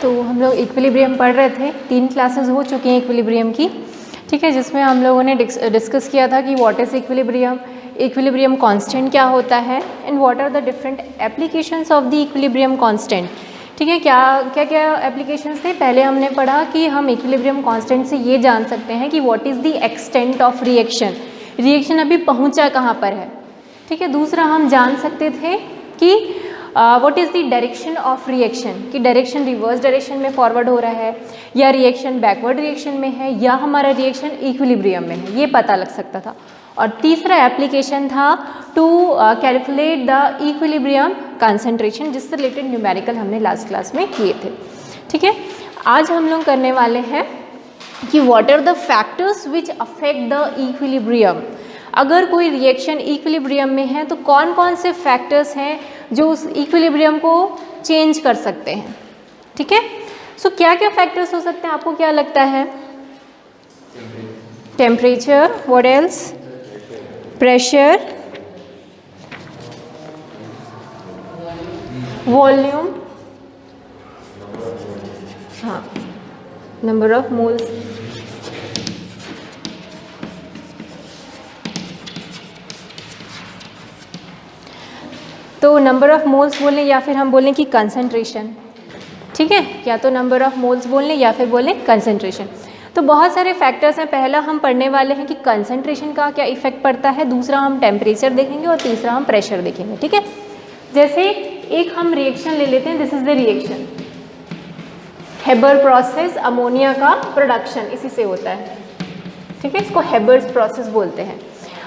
तो हम लोग इक्विलिब्रियम पढ़ रहे थे, 3 क्लासेस हो चुकी हैं इक्विलिब्रियम की, ठीक है, जिसमें हम लोगों ने डिस्कस किया था कि what is equilibrium, equilibrium constant क्या होता है and what are the different applications of the equilibrium constant. ठीक है, क्या क्या एप्लीकेशंस थे। पहले हमने पढ़ा कि हम इक्विलिब्रियम कांस्टेंट से ये जान सकते हैं कि what is the extent of reaction, reaction अभी पहुंचा कहाँ पर है। ठीक है, दूसरा हम जान सकते थे कि what is the direction of reaction, कि डायरेक्शन रिवर्स डायरेक्शन में फॉरवर्ड हो रहा है या रिएक्शन बैकवर्ड रिएक्शन में है या हमारा रिएक्शन इक्विलिब्रियम में है, ये पता लग सकता था। और तीसरा एप्लीकेशन था to calculate the equilibrium concentration, जिससे रिलेटेड न्यूमेरिकल हमने लास्ट क्लास में किए थे। ठीक है, आज हम लोग करने वाले हैं कि what are the factors which affect the equilibrium. अगर कोई रिएक्शन इक्विलिब्रियम में है तो कौन कौन से फैक्टर्स हैं जो उस इक्विलिब्रियम को चेंज कर सकते हैं। ठीक है, सो क्या क्या फैक्टर्स हो सकते हैं, आपको क्या लगता है? Temperature, what else? Pressure, volume, हाँ, नंबर ऑफ मोल्स, तो नंबर ऑफ मोल्स बोलें या फिर हम बोलें कि कंसंट्रेशन। ठीक है, या तो नंबर ऑफ मोल्स बोल लें या फिर बोलें कंसंट्रेशन। तो बहुत सारे फैक्टर्स हैं। पहला हम पढ़ने वाले हैं कि कंसंट्रेशन का क्या इफेक्ट पड़ता है, दूसरा हम टेम्परेचर देखेंगे और तीसरा हम प्रेशर देखेंगे। ठीक है, जैसे एक हम रिएक्शन ले लेते हैं, this is the reaction, Haber process, ammonia का प्रोडक्शन इसी से होता है। ठीक है, इसको हेबर्स प्रोसेस बोलते हैं।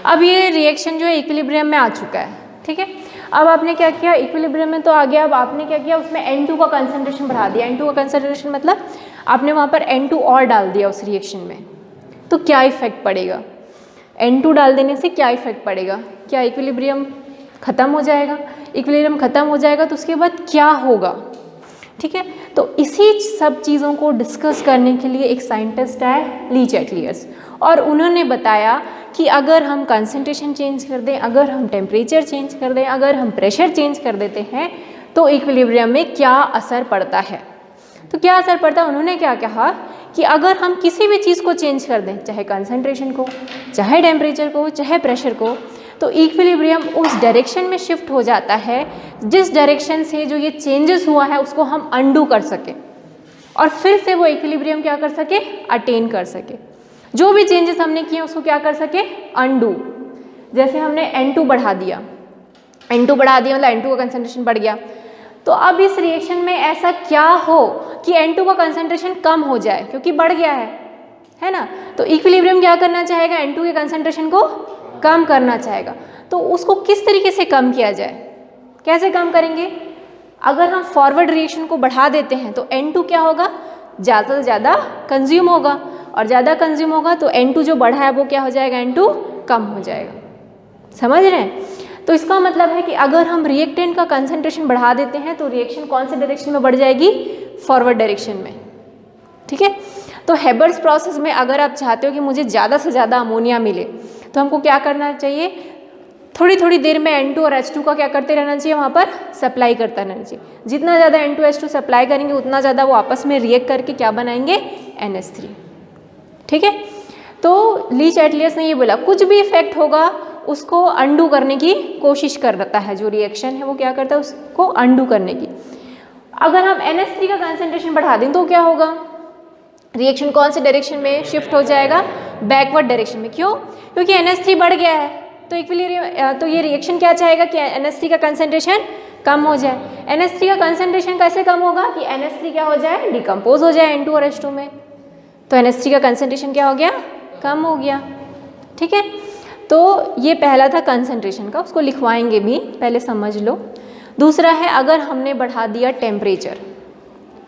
अब ये रिएक्शन जो है इक्विलिब्रियम में आ चुका है। ठीक है, अब आपने क्या किया, इक्विलिब्रियम में तो आ गया, अब आपने क्या किया, उसमें N2 का कंसंट्रेशन बढ़ा दिया। N2 का कंसंट्रेशन मतलब आपने वहाँ पर N2 और डाल दिया उस रिएक्शन में, तो क्या इफेक्ट पड़ेगा? N2 डाल देने से क्या इफेक्ट पड़ेगा? क्या इक्विलिब्रियम ख़त्म हो जाएगा? इक्विलिब्रियम ख़त्म हो जाएगा तो उसके बाद क्या होगा? ठीक है, तो इसी सब चीज़ों को डिस्कस करने के लिए एक साइंटिस्ट है ली चैटलियर्स, और उन्होंने बताया कि अगर हम कंसंट्रेशन चेंज कर दें, अगर हम टेम्परेचर चेंज कर दें, अगर हम प्रेशर चेंज कर देते हैं तो इक्विलिब्रियम में क्या असर पड़ता है। तो क्या असर पड़ता है, उन्होंने क्या कहा कि अगर हम किसी भी चीज़ को चेंज कर दें, चाहे कंसंट्रेशन को, चाहे टेम्परेचर को, चाहे प्रेशर को, तो इक्विलिब्रियम उस डायरेक्शन में शिफ्ट हो जाता है जिस डायरेक्शन से जो ये चेंजेस हुआ है उसको हम अंडू कर सके और फिर से वो इक्विलिब्रियम क्या कर सके, अटेन कर सके। जो भी चेंजेस हमने किए उसको क्या कर सके, अंडू। जैसे हमने N2 बढ़ा दिया, N2 बढ़ा दिया मतलब N2 का कंसंट्रेशन बढ़ गया, तो अब इस रिएक्शन में ऐसा क्या हो कि N2 का कंसंट्रेशन कम हो जाए, क्योंकि बढ़ गया है ना। तो इक्विलिब्रियम क्या करना चाहेगा, N2 के कंसंट्रेशन को कम करना चाहेगा। तो उसको किस तरीके से कम किया जाए, कैसे कम करेंगे? अगर हम फॉरवर्ड रिएक्शन को बढ़ा देते हैं तो N2 क्या होगा, ज़्यादा से ज़्यादा कंज्यूम होगा, और ज़्यादा कंज्यूम होगा तो N2 जो बढ़ा है वो क्या हो जाएगा, N2 कम हो जाएगा। समझ रहे हैं? तो इसका मतलब है कि अगर हम रिएक्टेंट का कंसंट्रेशन बढ़ा देते हैं तो रिएक्शन कौन से डायरेक्शन में बढ़ जाएगी, फॉरवर्ड डायरेक्शन में। ठीक है, तो हेबर्स प्रोसेस में अगर आप चाहते हो कि मुझे ज़्यादा से ज़्यादा अमोनिया मिले तो हमको क्या करना चाहिए, थोड़ी थोड़ी देर में N2 और H2 का क्या करते रहना चाहिए, वहाँ पर सप्लाई करता रहना चाहिए। जितना ज़्यादा N2 H2 सप्लाई करेंगे उतना ज़्यादा वो आपस में रिएक्ट करके क्या बनाएंगे, NH3। ठीक है, तो ली चैटलियर्स ने ये बोला कुछ भी इफेक्ट होगा उसको अंडू करने की कोशिश करता है, जो रिएक्शन है वो क्या करता है, उसको अंडू करने की। अगर हम NH3 का कंसंट्रेशन बढ़ा दें तो क्या होगा, रिएक्शन कौन से डायरेक्शन में शिफ्ट हो जाएगा, बैकवर्ड डायरेक्शन में। क्यों? क्योंकि NH3 बढ़ गया है, तो इक्विलिब्रियम, तो ये रिएक्शन क्या चाहेगा कि NH3 का कंसंट्रेशन कम हो जाए। NH3 का कंसंट्रेशन कैसे कम होगा कि NH3 क्या हो जाए, डिकम्पोज हो जाए N2 और H2 में, तो NH3 का कंसंट्रेशन क्या हो गया, कम हो गया। ठीक है, तो ये पहला था कंसंट्रेशन का, उसको लिखवाएंगे भी, पहले समझ लो। दूसरा है अगर हमने बढ़ा दिया टेम्परेचर।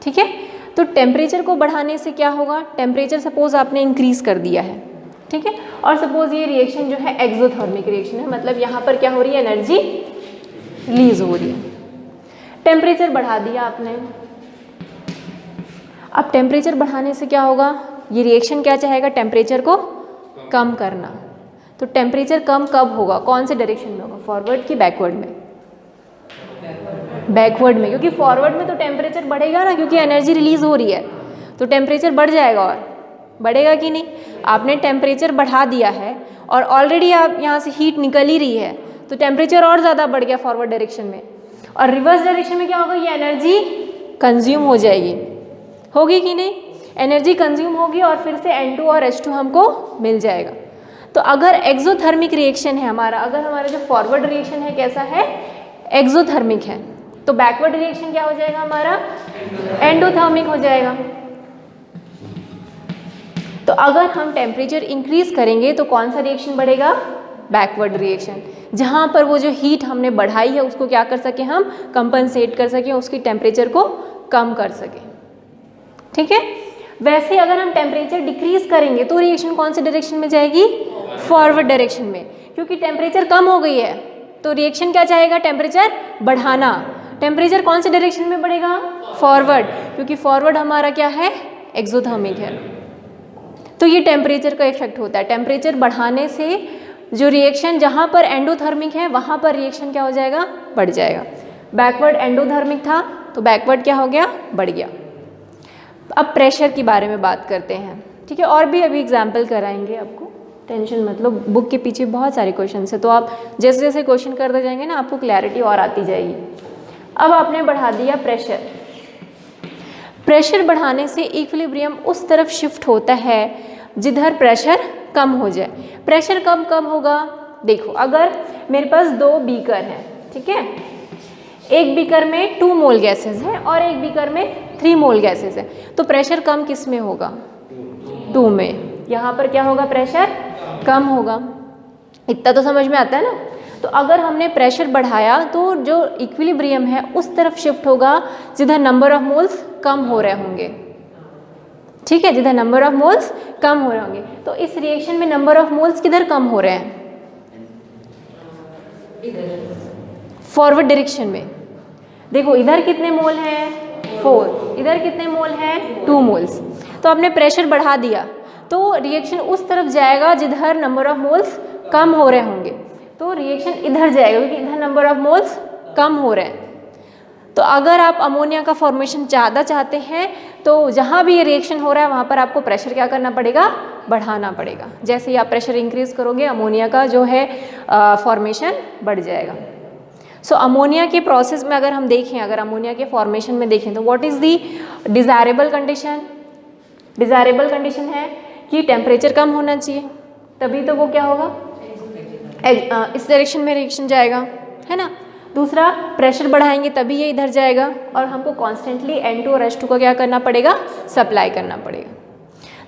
ठीक है, तो टेम्परेचर को बढ़ाने से क्या होगा, टेम्परेचर सपोज आपने इंक्रीज कर दिया है, ठीक है, और सपोज ये रिएक्शन जो है एक्सोथर्मिक रिएक्शन है, मतलब यहाँ पर क्या हो रही है, एनर्जी रिलीज हो रही है। टेम्परेचर बढ़ा दिया आपने, अब टेम्परेचर बढ़ाने से क्या होगा, ये रिएक्शन क्या चाहेगा, टेम्परेचर को कम करना। तो टेम्परेचर कम कब होगा, कौन से डायरेक्शन में होगा, फॉरवर्ड की बैकवर्ड में, बैकवर्ड में, क्योंकि फॉरवर्ड में तो टेम्परेचर बढ़ेगा ना, क्योंकि एनर्जी रिलीज हो रही है तो टेम्परेचर बढ़ जाएगा। और बढ़ेगा कि नहीं? आपने टेम्परेचर बढ़ा दिया है और ऑलरेडी आप यहाँ से हीट निकल ही रही है तो टेम्परेचर और ज़्यादा बढ़ गया फॉरवर्ड डायरेक्शन में। और रिवर्स डायरेक्शन में क्या होगा? ये एनर्जी कंज्यूम हो जाएगी, होगी कि नहीं? एनर्जी कंज्यूम होगी और फिर से N2 और H2 हमको मिल जाएगा। तो अगर एक्सोथर्मिक रिएक्शन है हमारा, अगर हमारा जो फॉरवर्ड रिएक्शन है कैसा है? एक्सोथर्मिक है, तो बैकवर्ड रिएक्शन क्या हो जाएगा हमारा? एंडोथर्मिक हो जाएगा। तो अगर हम टेम्परेचर इंक्रीज करेंगे तो कौन सा रिएक्शन बढ़ेगा? बैकवर्ड रिएक्शन, जहाँ पर वो जो हीट हमने बढ़ाई है उसको क्या कर सके हम? कंपनसेट कर सकें, उसकी टेम्परेचर को कम कर सकें। ठीक है। वैसे अगर हम टेम्परेचर डिक्रीज करेंगे तो रिएक्शन कौन से डायरेक्शन में जाएगी? फॉरवर्ड डायरेक्शन में, क्योंकि टेम्परेचर कम हो गई है तो रिएक्शन क्या चाहेगा? टेम्परेचर बढ़ाना। टेम्परेचर कौन से डायरेक्शन में बढ़ेगा? फॉरवर्ड, क्योंकि फॉरवर्ड हमारा क्या है? एक्सोथर्मिक है। तो ये टेम्परेचर का इफेक्ट होता है। टेम्परेचर बढ़ाने से जो रिएक्शन जहाँ पर एंडोथर्मिक है वहाँ पर रिएक्शन क्या हो जाएगा? बढ़ जाएगा। बैकवर्ड एंडोथर्मिक था तो बैकवर्ड क्या हो गया? बढ़ गया। अब प्रेशर के बारे में बात करते हैं। ठीक है, और भी अभी एग्जाम्पल कराएंगे आपको, टेंशन मतलब बुक के पीछे बहुत सारे क्वेश्चन है तो आप जैसे जैसे क्वेश्चन करते जाएंगे ना आपको क्लैरिटी और आती जाएगी। अब आपने बढ़ा दिया प्रेशर। प्रेशर बढ़ाने से इक्विलिब्रियम उस तरफ शिफ्ट होता है जिधर प्रेशर कम हो जाए। प्रेशर कब कम होगा? देखो, अगर मेरे पास 2 बीकर हैं, ठीक है, एक बीकर में 2 मोल गैसेस है और एक बीकर में 3 मोल गैसेस है, तो प्रेशर कम किस में होगा? 2 में। यहाँ पर क्या होगा? प्रेशर कम होगा। इतना तो समझ में आता है ना। तो अगर हमने प्रेशर बढ़ाया तो जो इक्विलिब्रियम है उस तरफ शिफ्ट होगा जिधर नंबर ऑफ मोल्स कम हो रहे होंगे। ठीक है, जिधर नंबर ऑफ मोल्स कम हो रहे होंगे। तो इस रिएक्शन में नंबर ऑफ मोल्स किधर कम हो रहे हैं? फॉरवर्ड डायरेक्शन में। देखो इधर कितने मोल हैं? 4। इधर कितने मोल हैं? 2 मोल्स। तो आपने प्रेशर बढ़ा दिया तो रिएक्शन उस तरफ जाएगा जिधर नंबर ऑफ मोल्स कम हो रहे होंगे, तो रिएक्शन इधर जाएगा क्योंकि इधर नंबर ऑफ मोल्स कम हो रहे हैं। तो अगर आप अमोनिया का फॉर्मेशन ज़्यादा चाहते हैं तो जहाँ भी ये रिएक्शन हो रहा है वहाँ पर आपको प्रेशर क्या करना पड़ेगा? बढ़ाना पड़ेगा। जैसे ही आप प्रेशर इंक्रीज करोगे अमोनिया का जो है फॉर्मेशन बढ़ जाएगा। सो अमोनिया के प्रोसेस में अगर हम देखें, अगर अमोनिया के फॉर्मेशन में देखें तो what is the desirable condition? Desirable condition है कि टेम्परेचर कम होना चाहिए, तभी तो वो क्या होगा? इस डायरेक्शन में रिएक्शन जाएगा, है ना। दूसरा, प्रेशर बढ़ाएंगे तभी ये इधर जाएगा और हमको कॉन्स्टेंटली N2 और H2 को क्या करना पड़ेगा? सप्लाई करना पड़ेगा।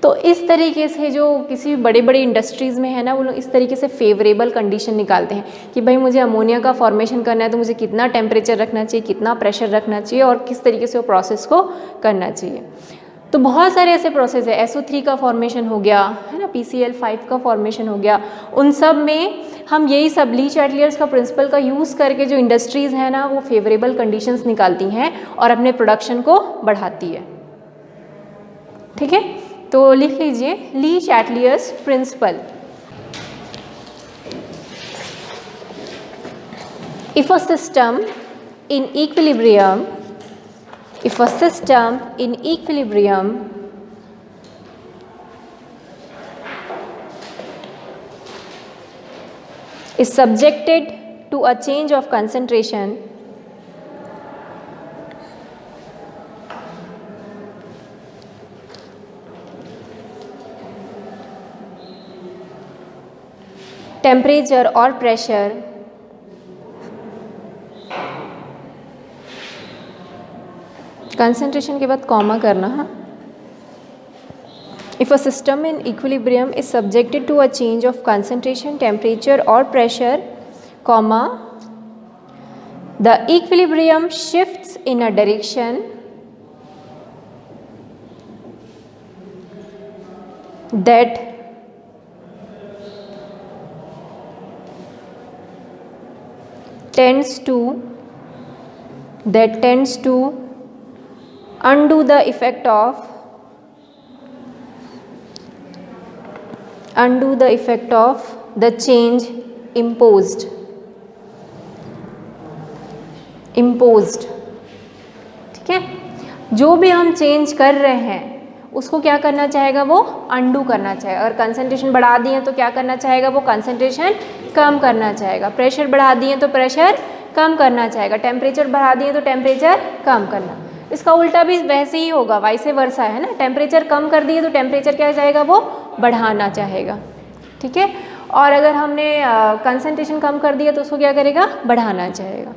तो इस तरीके से जो किसी बड़े बड़े इंडस्ट्रीज़ में है ना, वो लोग इस तरीके से फेवरेबल कंडीशन निकालते हैं कि भाई मुझे अमोनिया का फॉर्मेशन करना है तो मुझे कितना टेम्परेचर रखना चाहिए, कितना प्रेशर रखना चाहिए और किस तरीके से वो प्रोसेस को करना चाहिए। तो बहुत सारे ऐसे प्रोसेस है, SO3 का फॉर्मेशन हो गया, है ना, PCl5 का फॉर्मेशन हो गया। उन सब में हम यही सब ली-चैटलियर्स का प्रिंसिपल का यूज़ करके जो इंडस्ट्रीज़ हैं ना वो फेवरेबल कंडीशंस निकालती हैं और अपने प्रोडक्शन को बढ़ाती है। ठीक है, तो लिख लीजिए Le Chatelier's principle. If a system in equilibrium is subjected to a change of concentration, temperature or pressure, concentration के बाद कॉमा करना। हाँ, if a system in equilibrium is subjected to a change of concentration, temperature or pressure, comma, the equilibrium shifts in a direction that tends to undo the effect of the change imposed imposed, ठीक है। जो भी हम change कर रहे हैं उसको क्या करना चाहेगा, वो अंडू करना चाहेगा। अगर कंसंट्रेशन बढ़ा दिए तो क्या करना चाहेगा, वो कंसंट्रेशन कम करना चाहेगा। प्रेशर बढ़ा दिए तो प्रेशर कम करना चाहेगा। टेम्परेचर बढ़ा दिए तो टेम्परेचर कम करना। इसका उल्टा भी वैसे ही होगा, वाइसे वर्सा है ना। टेम्परेचर कम कर दिए तो टेम्परेचर क्या चाहेगा, वो बढ़ाना चाहेगा, ठीक है। और अगर हमने कंसंट्रेशन कम कर दिया तो उसको क्या करेगा, बढ़ाना चाहेगा,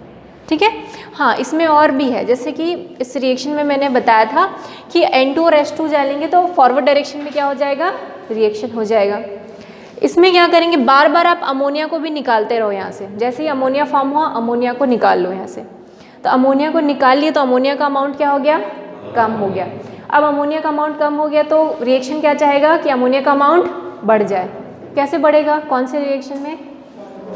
ठीक है। हाँ, इसमें और भी है, जैसे कि इस रिएक्शन में मैंने बताया था कि N2 और H2 डालेंगे तो फॉरवर्ड डायरेक्शन में क्या हो जाएगा, रिएक्शन हो जाएगा। इसमें क्या करेंगे, बार बार आप अमोनिया को भी निकालते रहो यहाँ से। जैसे ही अमोनिया फॉर्म हुआ, अमोनिया को निकाल लो यहाँ से। तो अमोनिया को निकाल लिए तो अमोनिया का अमाउंट क्या हो गया, कम हो गया। अब अमोनिया का अमाउंट कम हो गया तो रिएक्शन क्या चाहेगा कि अमोनिया का अमाउंट बढ़ जाए। कैसे बढ़ेगा, कौन से रिएक्शन में,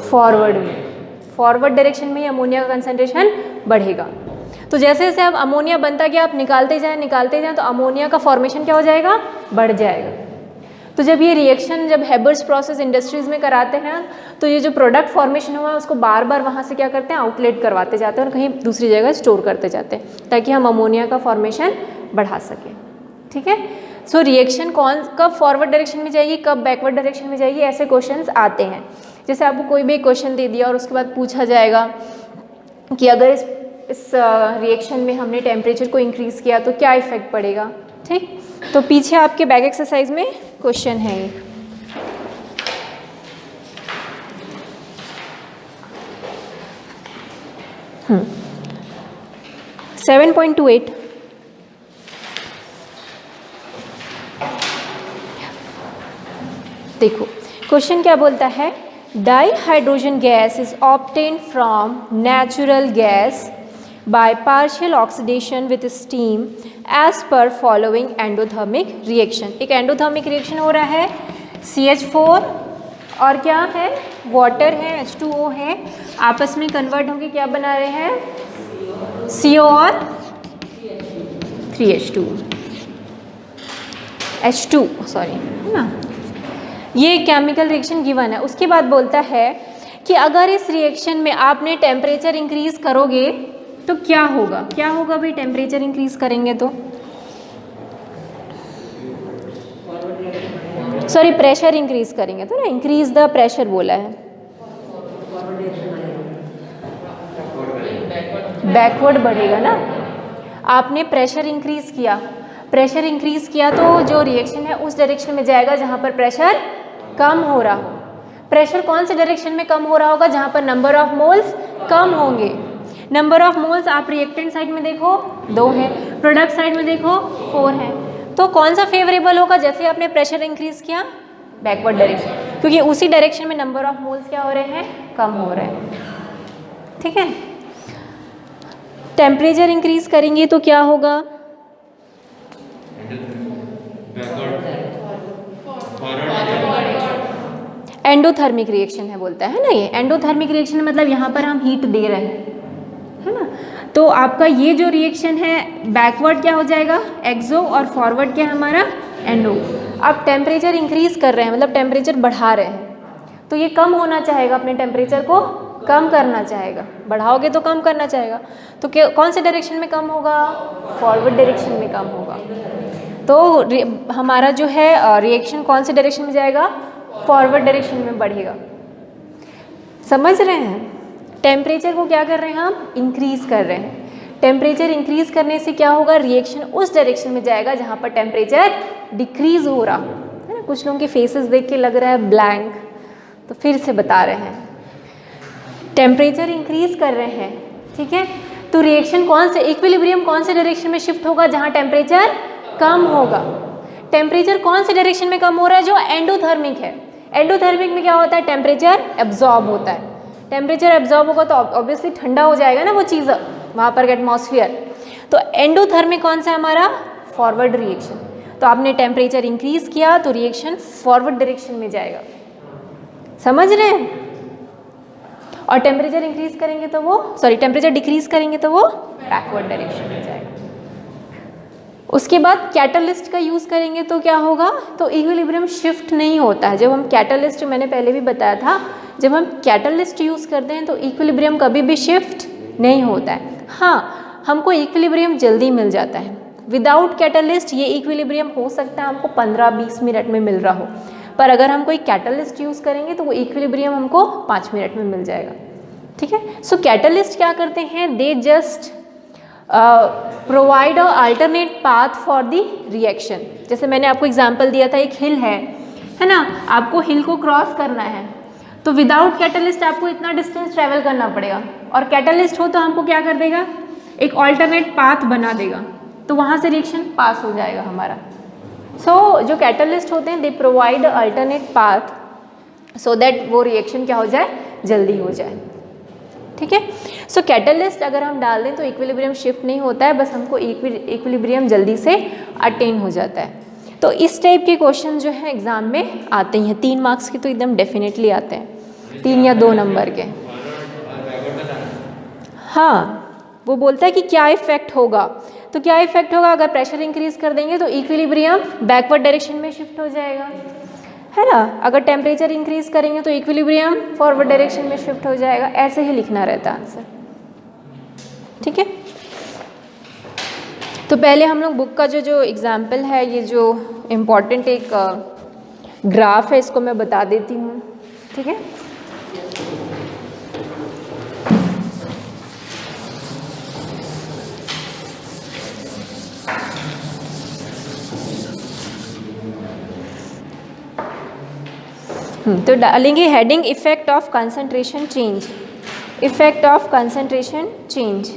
फॉरवर्ड में। फॉरवर्ड डायरेक्शन में ही अमोनिया का कंसंट्रेशन बढ़ेगा। तो जैसे जैसे अब अमोनिया बनता गया, आप निकालते जाएं तो अमोनिया का फॉर्मेशन क्या हो जाएगा, बढ़ जाएगा। तो जब ये रिएक्शन जब हेबर्स प्रोसेस इंडस्ट्रीज़ में कराते हैं तो ये जो प्रोडक्ट फॉर्मेशन हुआ है उसको बार बार वहाँ से क्या करते हैं, आउटलेट करवाते जाते हैं और कहीं दूसरी जगह स्टोर करते जाते हैं ताकि हम अमोनिया का फॉर्मेशन बढ़ा सकें, ठीक है। सो रिएक्शन कब फॉरवर्ड डायरेक्शन में जाएगी, कब बैकवर्ड डायरेक्शन में जाएगी, ऐसे क्वेश्चंस आते हैं। जैसे आपको कोई भी क्वेश्चन दे दिया और उसके बाद पूछा जाएगा कि अगर इस रिएक्शन में हमने टेम्परेचर को इंक्रीज़ किया तो क्या इफेक्ट पड़ेगा, ठीक। तो पीछे आपके बैक एक्सरसाइज में क्वेश्चन है ये। हम्म 7.28 देखो क्वेश्चन क्या बोलता है, dihydrogen gas is obtained from natural gas by partial oxidation with steam as per following endothermic reaction। एक एंडोथर्मिक रिएक्शन हो रहा है, CH4 और क्या है, वाटर है, H2O है, आपस में कन्वर्ट होकर क्या बना रहे हैं, CO और 3H2 H2 सॉरी, है ना। ये केमिकल रिएक्शन गिवन है। उसके बाद बोलता है कि अगर इस रिएक्शन में आपने टेम्परेचर इंक्रीज करोगे तो क्या होगा, क्या होगा भाई, टेम्परेचर इंक्रीज करेंगे तो, सॉरी प्रेशर इंक्रीज करेंगे तो ना, इंक्रीज द प्रेशर बोला है, बैकवर्ड बढ़ेगा ना। आपने प्रेशर इंक्रीज किया, प्रेशर इंक्रीज किया तो जो रिएक्शन है उस डायरेक्शन में जाएगा जहाँ पर प्रेशर कम हो रहा हो। प्रेशर कौन से डायरेक्शन में कम हो रहा होगा, जहाँ पर नंबर ऑफ मोल्स कम होंगे। नंबर ऑफ मोल्स आप रिएक्टेंट साइड में देखो 2 है, प्रोडक्ट साइड में देखो 4 है। तो कौन सा फेवरेबल होगा, जैसे आपने प्रेशर इंक्रीज किया, बैकवर्ड डायरेक्शन, क्योंकि उसी डायरेक्शन में नंबर ऑफ मोल्स क्या हो रहे हैं, कम हो रहे हैं, ठीक है। टेम्परेचर इंक्रीज करेंगे तो क्या होगा, एंडोथर्मिक रिएक्शन है बोलता है ना। ये एंडोथर्मिक रिएक्शन मतलब यहाँ पर हम हीट दे रहे हैं, है ना। तो आपका ये जो रिएक्शन है बैकवर्ड क्या हो जाएगा, एक्सो, और फॉरवर्ड क्या है हमारा, एंडो। आप टेम्परेचर इंक्रीज कर रहे हैं मतलब टेम्परेचर बढ़ा रहे हैं, तो ये कम होना चाहेगा, अपने टेम्परेचर को कम करना चाहेगा। बढ़ाओगे तो कम करना चाहेगा, तो कौन से डायरेक्शन में कम होगा, फॉरवर्ड डायरेक्शन में कम होगा। तो हमारा जो है रिएक्शन कौन से डायरेक्शन में जाएगा, फॉरवर्ड डायरेक्शन में बढ़ेगा। समझ रहे हैं, टेम्परेचर को क्या कर रहे हैं हम, इंक्रीज कर रहे हैं। टेम्परेचर इंक्रीज करने से क्या होगा, रिएक्शन उस डायरेक्शन में जाएगा जहाँ पर टेम्परेचर डिक्रीज हो रहा है ना। कुछ लोगों के फेसेस देख के लग रहा है ब्लैंक, तो फिर से बता रहे हैं, टेम्परेचर इंक्रीज कर रहे हैं, ठीक है। तो रिएक्शन कौन से, इक्विलिब्रियम कौन से डायरेक्शन में शिफ्ट होगा, जहाँ टेम्परेचर कम होगा। टेम्परेचर कौन से डायरेक्शन में कम हो रहा है, जो एंडोथर्मिक है। एंडोथर्मिक में क्या होता है, टेम्परेचर एब्जॉर्ब होता है। टेम्परेचर एब्जॉर्ब होगा तो ऑब्वियसली ठंडा हो जाएगा ना वो चीज़ वहाँ पर एटमॉस्फेयर। तो एंडोथर्मिक कौन सा हमारा, फॉरवर्ड रिएक्शन। तो आपने टेम्परेचर इंक्रीज किया तो रिएक्शन फॉरवर्ड डायरेक्शन में जाएगा, समझ रहे हैं। और टेम्परेचर इंक्रीज करेंगे तो वो, सॉरी टेम्परेचर डिक्रीज करेंगे तो वो बैकवर्ड डायरेक्शन में जाएगा। उसके बाद कैटलिस्ट का यूज़ करेंगे तो क्या होगा, तो इक्विलिब्रियम शिफ्ट नहीं होता है। जब हम कैटलिस्ट, मैंने पहले भी बताया था, जब हम कैटलिस्ट यूज़ करते हैं तो इक्विलिब्रियम कभी भी शिफ्ट नहीं होता है। हाँ, हमको इक्विलिब्रियम जल्दी मिल जाता है। विदाउट कैटलिस्ट ये इक्विलिब्रियम हो सकता है हमको 15-20 मिनट में मिल रहा हो, पर अगर हम कोई कैटलिस्ट यूज़ करेंगे तो वो इक्विलिब्रियम हमको 5 मिनट में मिल जाएगा। ठीक है, सो कैटलिस्ट क्या करते हैं, they just provide a alternate path for the reaction. जैसे मैंने आपको एग्जांपल दिया था, एक हिल है ना, आपको हिल को क्रॉस करना है तो विदाउट कैटलिस्ट आपको इतना डिस्टेंस ट्रेवल करना पड़ेगा, और कैटलिस्ट हो तो हमको क्या कर देगा, एक अल्टरनेट पाथ बना देगा, तो वहाँ से रिएक्शन पास हो जाएगा हमारा। सो जो कैटलिस्ट होते हैं they provide alternate path so that वो रिएक्शन क्या हो जाए, जल्दी हो जाए। ठीक है, सो कैटलिस्ट अगर हम डाल दें तो इक्विलिब्रियम शिफ्ट नहीं होता है, बस हमको इक्विलिब्रियम जल्दी से अटेन हो जाता है। तो इस टाइप के क्वेश्चन जो है एग्जाम में आते हैं, 3 मार्क्स के तो एकदम डेफिनेटली आते हैं, 3 या 2 नंबर के। हाँ, वो बोलता है कि क्या इफेक्ट होगा, तो क्या इफेक्ट होगा, अगर प्रेशर इंक्रीज कर देंगे तो इक्विलिब्रियम बैकवर्ड डायरेक्शन में शिफ्ट हो जाएगा, है ना, अगर टेम्परेचर इंक्रीज करेंगे तो इक्विलिब्रियम फॉरवर्ड डायरेक्शन में शिफ्ट हो जाएगा। ऐसे ही लिखना रहता है आंसर। ठीक है, तो पहले हम लोग बुक का जो एग्जाम्पल है, ये जो इम्पॉर्टेंट एक ग्राफ है, इसको मैं बता देती हूँ। ठीक है, तो डालेंगे heading effect of concentration change, effect of concentration change.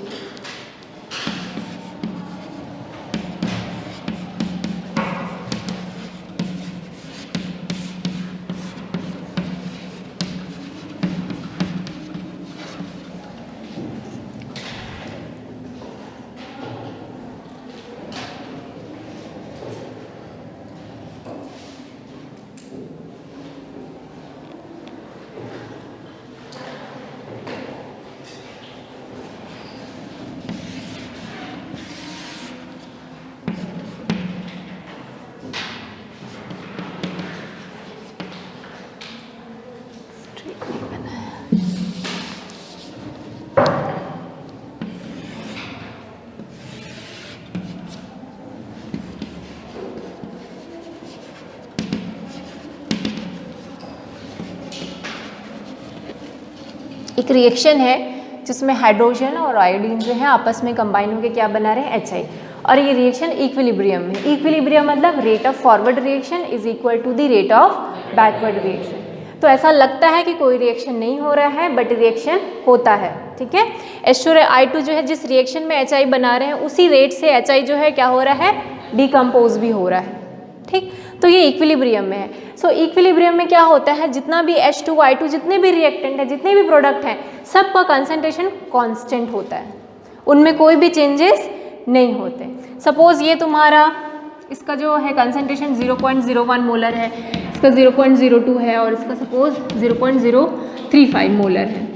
एक रिएक्शन है जिसमें हाइड्रोजन और आयोडीन जो है आपस में कंबाइन होकर क्या बना रहे हैं, HI, और ये रिएक्शन इक्विलिब्रियम में। इक्विलिब्रियम मतलब rate of forward reaction is equal to the rate of backward reaction. तो ऐसा लगता है कि कोई रिएक्शन नहीं हो रहा है, बट रिएक्शन होता है। ठीक है, H2I2 जो है जिस रिएक्शन में HI बना रहे हैं उसी रेट से HI जो है क्या हो रहा है, डिकम्पोज भी हो रहा है। ठीक, तो ये इक्विलिब्रियम में है। सो इक्विलिब्रियम में क्या होता है, जितना भी H2I2 जितने भी रिएक्टेंट है, जितने भी प्रोडक्ट हैं, सबका कंसंट्रेशन कांस्टेंट होता है, उनमें कोई भी चेंजेस नहीं होते। सपोज ये तुम्हारा इसका जो है कंसंट्रेशन 0.01 मोलर है, इसका 0.02 है, और इसका सपोज 0.035 मोलर है।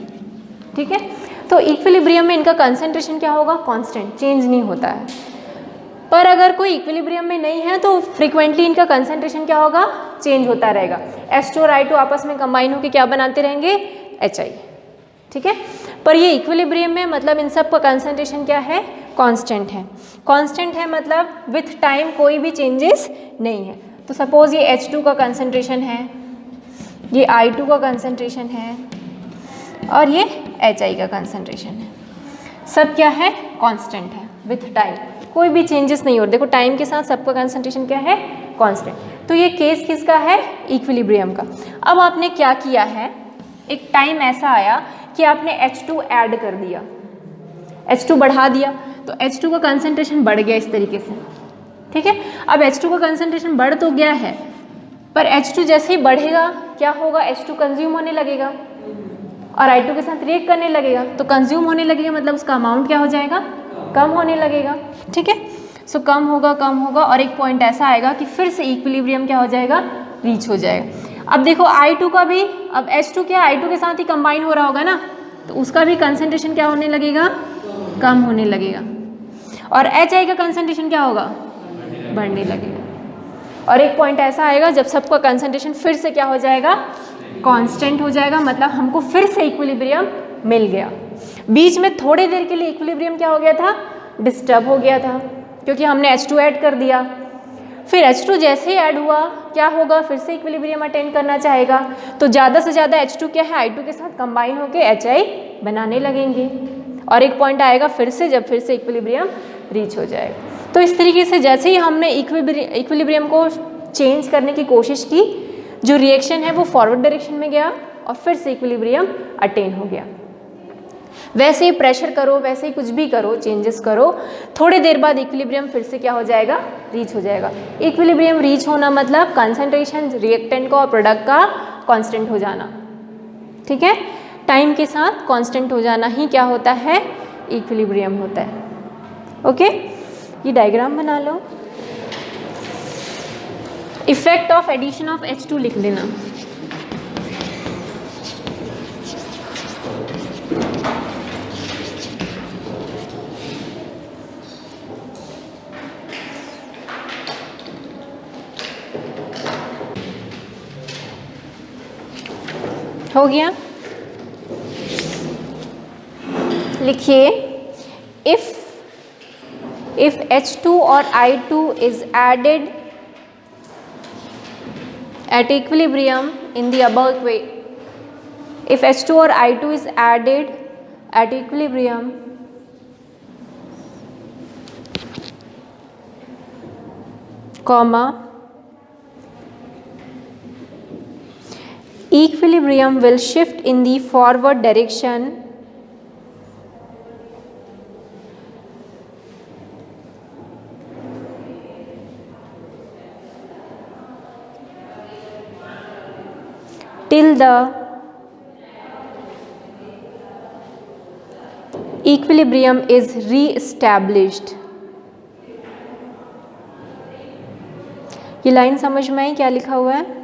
ठीक है, तो इक्विलिब्रियम में इनका कंसंट्रेशन क्या होगा, कांस्टेंट, चेंज नहीं होता है। पर अगर कोई इक्विलिब्रियम में नहीं है तो फ्रीक्वेंटली इनका कंसंट्रेशन क्या होगा, चेंज होता रहेगा। H2 और I2 आपस में कंबाइन होकर क्या बनाते रहेंगे, HI। ठीक है, पर ये इक्विलिब्रियम में मतलब इन सब का कंसंट्रेशन क्या है, कांस्टेंट है। कांस्टेंट है मतलब विथ टाइम कोई भी चेंजेस नहीं है। तो सपोज ये H2 का कंसंट्रेशन है, ये I2 का कंसंट्रेशन है, और ये HI का कंसंट्रेशन है, सब क्या है, कांस्टेंट है, विथ टाइम कोई भी चेंजेस नहीं हो रहे। देखो टाइम के साथ सबका कंसंट्रेशन क्या है, कांस्टेंट। तो ये केस किसका है, इक्विलिब्रियम का। अब आपने क्या किया है, एक टाइम ऐसा आया कि आपने H2 ऐड कर दिया, H2 बढ़ा दिया, तो H2 का कंसंट्रेशन बढ़ गया इस तरीके से। ठीक है, अब H2 का कंसंट्रेशन बढ़ तो गया है, पर H2 जैसे ही बढ़ेगा क्या होगा, H2 कंज्यूम होने लगेगा और I2 के साथ रिएक्ट करने लगेगा। तो कंज्यूम होने लगेगा मतलब उसका अमाउंट क्या हो जाएगा, कम होने लगेगा। ठीक है, सो कम होगा और एक पॉइंट ऐसा आएगा कि फिर से इक्विलिब्रियम क्या हो जाएगा, रीच हो जाएगा। अब देखो I2 का भी, अब H2 क्या I2 के साथ ही कंबाइन हो रहा होगा ना, तो उसका भी कंसंट्रेशन क्या होने लगेगा, कम होने लगेगा, और HI का कंसंट्रेशन क्या होगा, बढ़ने लगेगा। और एक पॉइंट ऐसा आएगा जब सबका कंसंट्रेशन फिर से क्या हो जाएगा, कांस्टेंट हो जाएगा, मतलब हमको फिर से इक्विलिब्रियम मिल गया। बीच में थोड़ी देर के लिए इक्विलिब्रियम क्या हो गया था, डिस्टर्ब हो गया था, क्योंकि हमने H2 ऐड कर दिया। फिर H2 जैसे ही ऐड हुआ क्या होगा, फिर से इक्विलिब्रियम अटेन करना चाहेगा, तो ज़्यादा से ज़्यादा H2 क्या है, I2 के साथ कंबाइन होकर HI बनाने लगेंगे, और एक पॉइंट आएगा फिर से जब फिर से इक्विलिब्रियम रीच हो जाएगा। तो इस तरीके से जैसे ही हमने इक्विलिब्रियम को चेंज करने की कोशिश की, जो रिएक्शन है वो फॉरवर्ड डायरेक्शन में गया और फिर से इक्विलिब्रियम अटेन हो गया। वैसे ही प्रेशर करो, वैसे ही कुछ भी करो, चेंजेस करो, थोड़ी देर बाद इक्विलिब्रियम फिर से क्या हो जाएगा, रीच हो जाएगा। इक्विलिब्रियम रीच होना मतलब कंसंट्रेशन रिएक्टेंट का और प्रोडक्ट का कांस्टेंट हो जाना, ठीक है। टाइम के साथ कांस्टेंट हो जाना ही क्या होता है, इक्विलिब्रियम होता है। ओके, ये डायग्राम बना लो। Effect of addition of H2 लिख देना। हो गया, लिखिए if H2 और I2 is added at equilibrium in the above way, if H2 or I2 is added at equilibrium comma equilibrium will shift in the forward direction till the equilibrium is re-established। ये line समझ में आई, क्या लिखा हुआ है?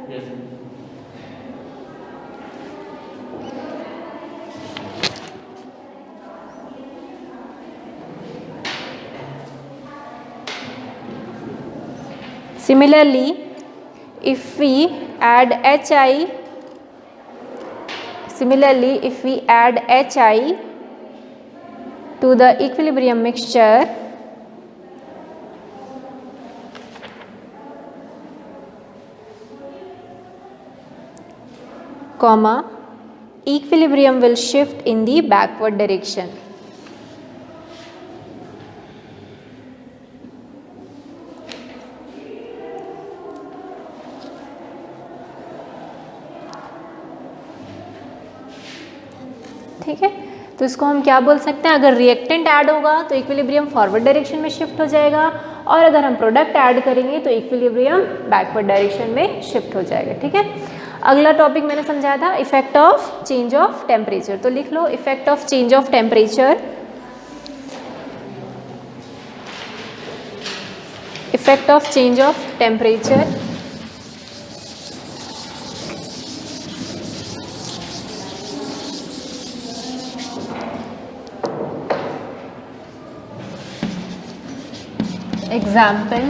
Similarly, if we add HI to the equilibrium mixture, comma, equilibrium will shift in the backward direction। ठीक है, तो इसको हम क्या बोल सकते हैं, अगर रिएक्टेंट ऐड होगा तो इक्विलिब्रियम फॉरवर्ड डायरेक्शन में शिफ्ट हो जाएगा, और अगर हम प्रोडक्ट ऐड करेंगे तो इक्विलिब्रियम बैकवर्ड डायरेक्शन में शिफ्ट हो जाएगा। ठीक है, अगला टॉपिक मैंने समझाया था effect of change of temperature, तो लिख लो effect of change of temperature. Effect of change of temperature example,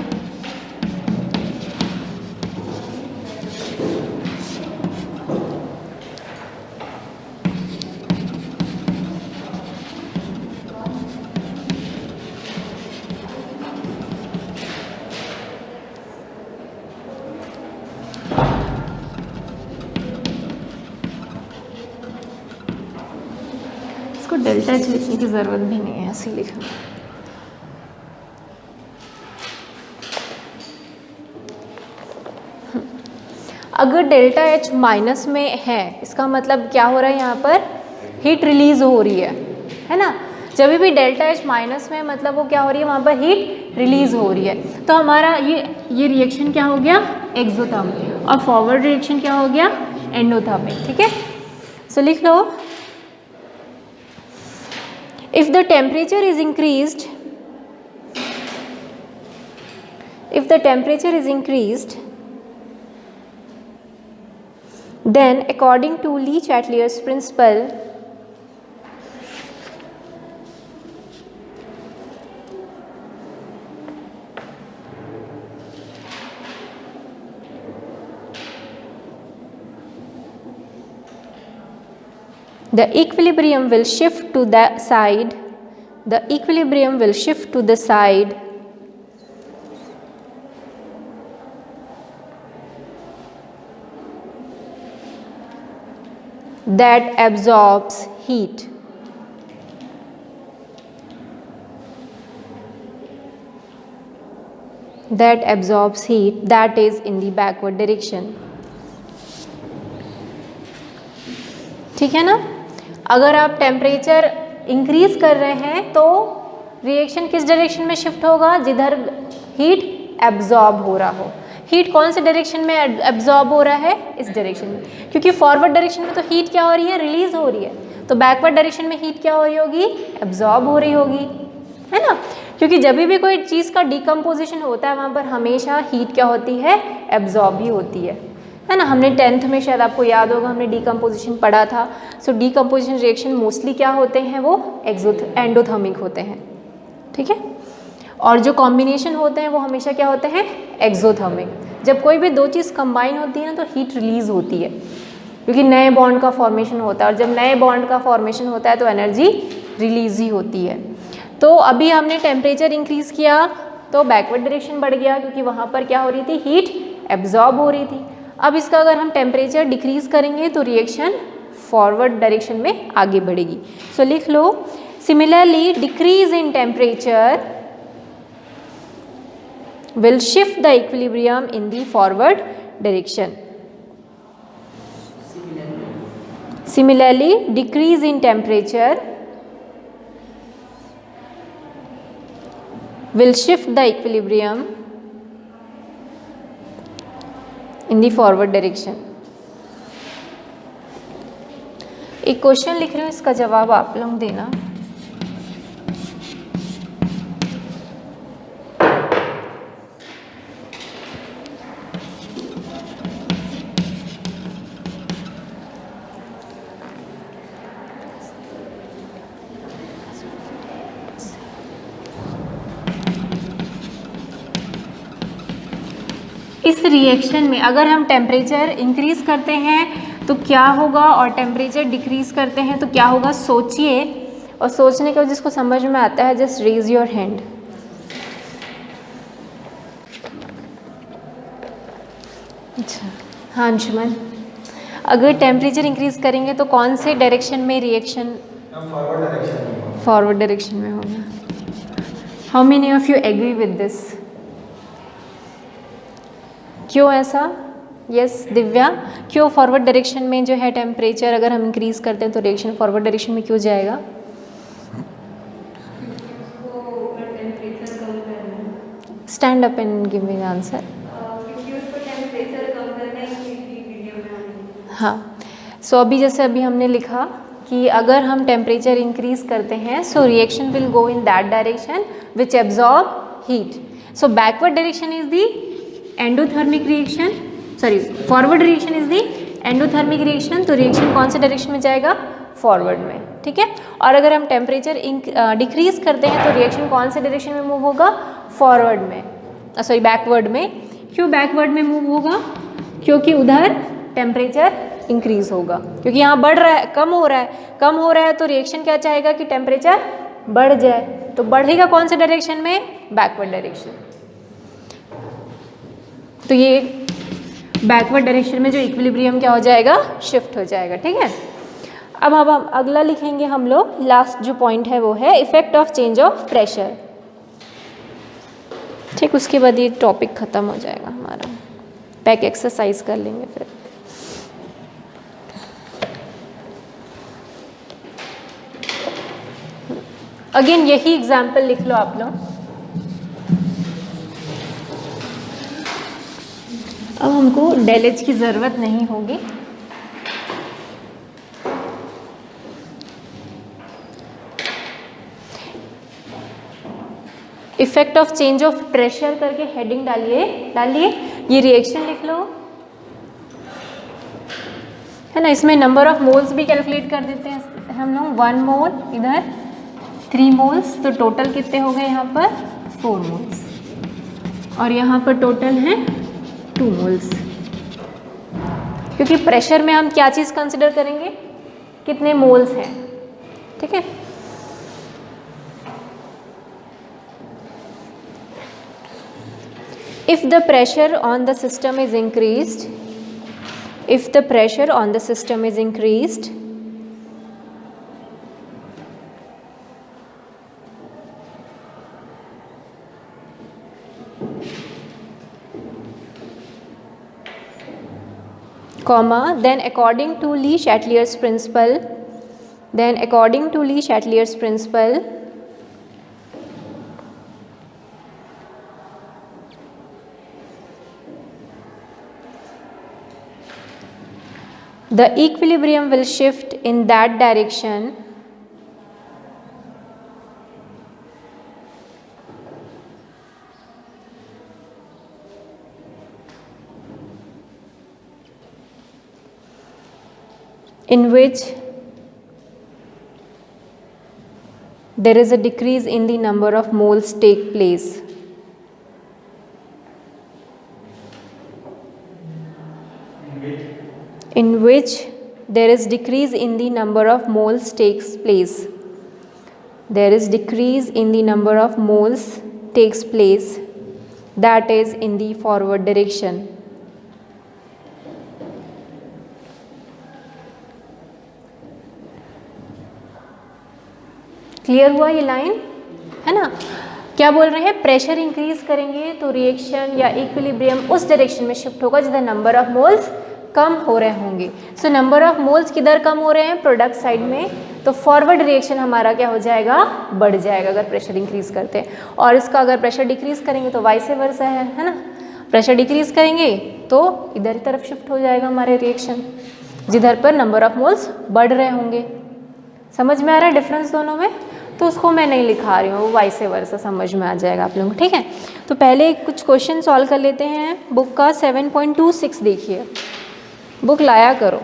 इसको डेल्टा एच लिखने की ज़रूरत भी नहीं है, ऐसे लिखना। अगर डेल्टा एच माइनस में है, इसका मतलब क्या हो रहा है, यहाँ पर हीट रिलीज हो रही है ना। जब भी डेल्टा एच माइनस में मतलब वो क्या हो रही है, वहाँ पर हीट रिलीज हो रही है, तो हमारा ये रिएक्शन क्या हो गया, एक्सोथर्मिक, और फॉरवर्ड रिएक्शन क्या हो गया, एंडोथर्मिक। ठीक है, सो लिख लो if the temperature is increased, then according to Le Chatelier's principle, The equilibrium will shift to the side. The equilibrium will shift to the side that absorbs heat. That absorbs heat, that is in the backward direction. ठीक है ना? अगर आप temperature increase कर रहे हैं तो reaction किस डायरेक्शन में शिफ्ट होगा? जिधर हीट एब्जॉर्ब हो रहा हो। हीट कौन से डायरेक्शन में एब्जॉर्ब हो रहा है? इस डायरेक्शन में, क्योंकि फॉरवर्ड डायरेक्शन में तो हीट क्या हो रही है? रिलीज हो रही है। तो बैकवर्ड डायरेक्शन में हीट क्या हो रही होगी? एब्जॉर्ब हो रही होगी, है ना? क्योंकि जब भी कोई चीज़ का डिकम्पोजिशन होता है वहाँ पर हमेशा हीट क्या होती है? एब्जॉर्ब ही होती है ना? हमने 10th में शायद आपको याद होगा हमने डिकम्पोजिशन पढ़ा था। सो डिकम्पोजिशन रिएक्शन मोस्टली क्या होते हैं? वो एंडोथर्मिक होते हैं, ठीक है। और जो कॉम्बिनेशन होते हैं वो हमेशा क्या होते हैं? एक्सोथर्मिक। जब कोई भी दो चीज़ कंबाइन होती है ना तो हीट रिलीज होती है, क्योंकि नए बॉन्ड का फॉर्मेशन होता है, और जब नए बॉन्ड का फॉर्मेशन होता है तो एनर्जी रिलीज ही होती है। तो अभी हमने टेम्परेचर इंक्रीज़ किया तो बैकवर्ड डायरेक्शन बढ़ गया, क्योंकि वहाँ पर क्या हो रही थी? हीट एब्जॉर्ब हो रही थी। अब इसका अगर हम टेम्परेचर डिक्रीज़ करेंगे तो रिएक्शन फॉरवर्ड डायरेक्शन में आगे बढ़ेगी। सो लिख लो, similarly decrease in temperature will shift the equilibrium in the forward direction. Similarly, decrease in temperature will shift the equilibrium in the forward direction. एक क्वेश्चन लिख रही हूँ, इसका जवाब आप लोग देना। इस रिएक्शन में अगर हम टेम्परेचर इंक्रीज़ करते हैं तो क्या होगा, और टेम्परेचर डिक्रीज़ करते हैं तो क्या होगा? सोचिए, और सोचने के बाद जिसको समझ में आता है जस्ट रेज योर हैंड। अच्छा हाँ अंशुमन, अगर टेम्परेचर इंक्रीज़ करेंगे तो कौन से डायरेक्शन में रिएक्शन? फॉरवर्ड डायरेक्शन में होगा। How many of you agree with this? क्यों ऐसा? यस दिव्या, क्यों फॉरवर्ड डायरेक्शन में जो है टेम्परेचर अगर हम इंक्रीज़ करते हैं तो रिएक्शन फॉरवर्ड डायरेक्शन में क्यों जाएगा? Stand up and give me the answer. हाँ, सो अभी जैसे अभी हमने लिखा कि अगर हम टेम्परेचर इंक्रीज़ करते हैं so reaction will go in that direction which absorb heat. So backward direction is the endothermic reaction, sorry forward reaction is the endothermic reaction. तो रिएक्शन कौन से डायरेक्शन में जाएगा? फॉरवर्ड में, ठीक है। और अगर हम टेम्परेचर डिक्रीज़ करते हैं तो रिएक्शन कौन से डायरेक्शन में मूव होगा? फॉरवर्ड में, सॉरी बैकवर्ड में। क्यों बैकवर्ड में मूव होगा? क्योंकि उधर टेम्परेचर इंक्रीज़ होगा, क्योंकि यहाँ बढ़ रहा है, कम हो रहा है, कम हो रहा है तो रिएक्शन क्या चाहेगा कि टेम्परेचर बढ़ जाए। तो बढ़ेगा कौन से डायरेक्शन में? Backward direction. तो ये बैकवर्ड डायरेक्शन में जो इक्विलिब्रियम क्या हो जाएगा? शिफ्ट हो जाएगा, ठीक है। अब हम अगला लिखेंगे हम लोग, लास्ट जो पॉइंट है वो है effect of change of pressure, ठीक। उसके बाद ये टॉपिक ख़त्म हो जाएगा हमारा, बैक एक्सरसाइज कर लेंगे फिर। अगेन यही एग्जाम्पल लिख लो आप लोग। अब हमको डेल एच की ज़रूरत नहीं होगी। Effect of change of pressure करके हेडिंग डालिए, ये रिएक्शन लिख लो, है ना। इसमें नंबर ऑफ मोल्स भी कैलकुलेट कर देते हैं हम लोग। 1 मोल, इधर 3 मोल्स, तो टोटल कितने हो गए यहाँ पर? 4 मोल्स, और यहाँ पर टोटल हैं 2 मोल्स। क्योंकि प्रेशर में हम क्या चीज़ कंसिडर करेंगे? कितने मोल्स हैं, ठीक है। If the pressure on the system is increased, if the pressure on the system is increased, comma, then according to Le Chatelier's principle, the equilibrium will shift in that direction in which there is a decrease in the number of moles take place. In which there is decrease in the number of moles takes place. There is decrease in the number of moles takes place, that is in the forward direction. Clear हुआ ये line, है ना। क्या बोल रहे हैं, pressure increase करेंगे तो रिएक्शन या इक्विलिब्रियम उस डायरेक्शन में शिफ्ट होगा जिधर नंबर ऑफ मोल्स कम हो रहे होंगे। सो नंबर ऑफ मोल्स किधर कम हो रहे हैं, प्रोडक्ट साइड में, तो फॉरवर्ड रिएक्शन हमारा क्या हो जाएगा, बढ़ जाएगा अगर प्रेशर इंक्रीज करते हैं। और इसका अगर प्रेशर डिक्रीज करेंगे तो वाइस वर्सा है ना। प्रेशर डिक्रीज करेंगे तो इधर की तरफ शिफ्ट हो जाएगा हमारे रिएक्शन, जिधर पर नंबर ऑफ मोल्स बढ़ रहे होंगे। समझ में आ रहा है डिफरेंस दोनों में, तो उसको मैं नहीं लिखा रही हूँ, वो वाइस वर्सा समझ में आ जाएगा आप लोगों को, ठीक है। तो पहले कुछ क्वेश्चन सॉल्व कर लेते हैं। बुक का 7.26 देखिए, बुक लाया करो।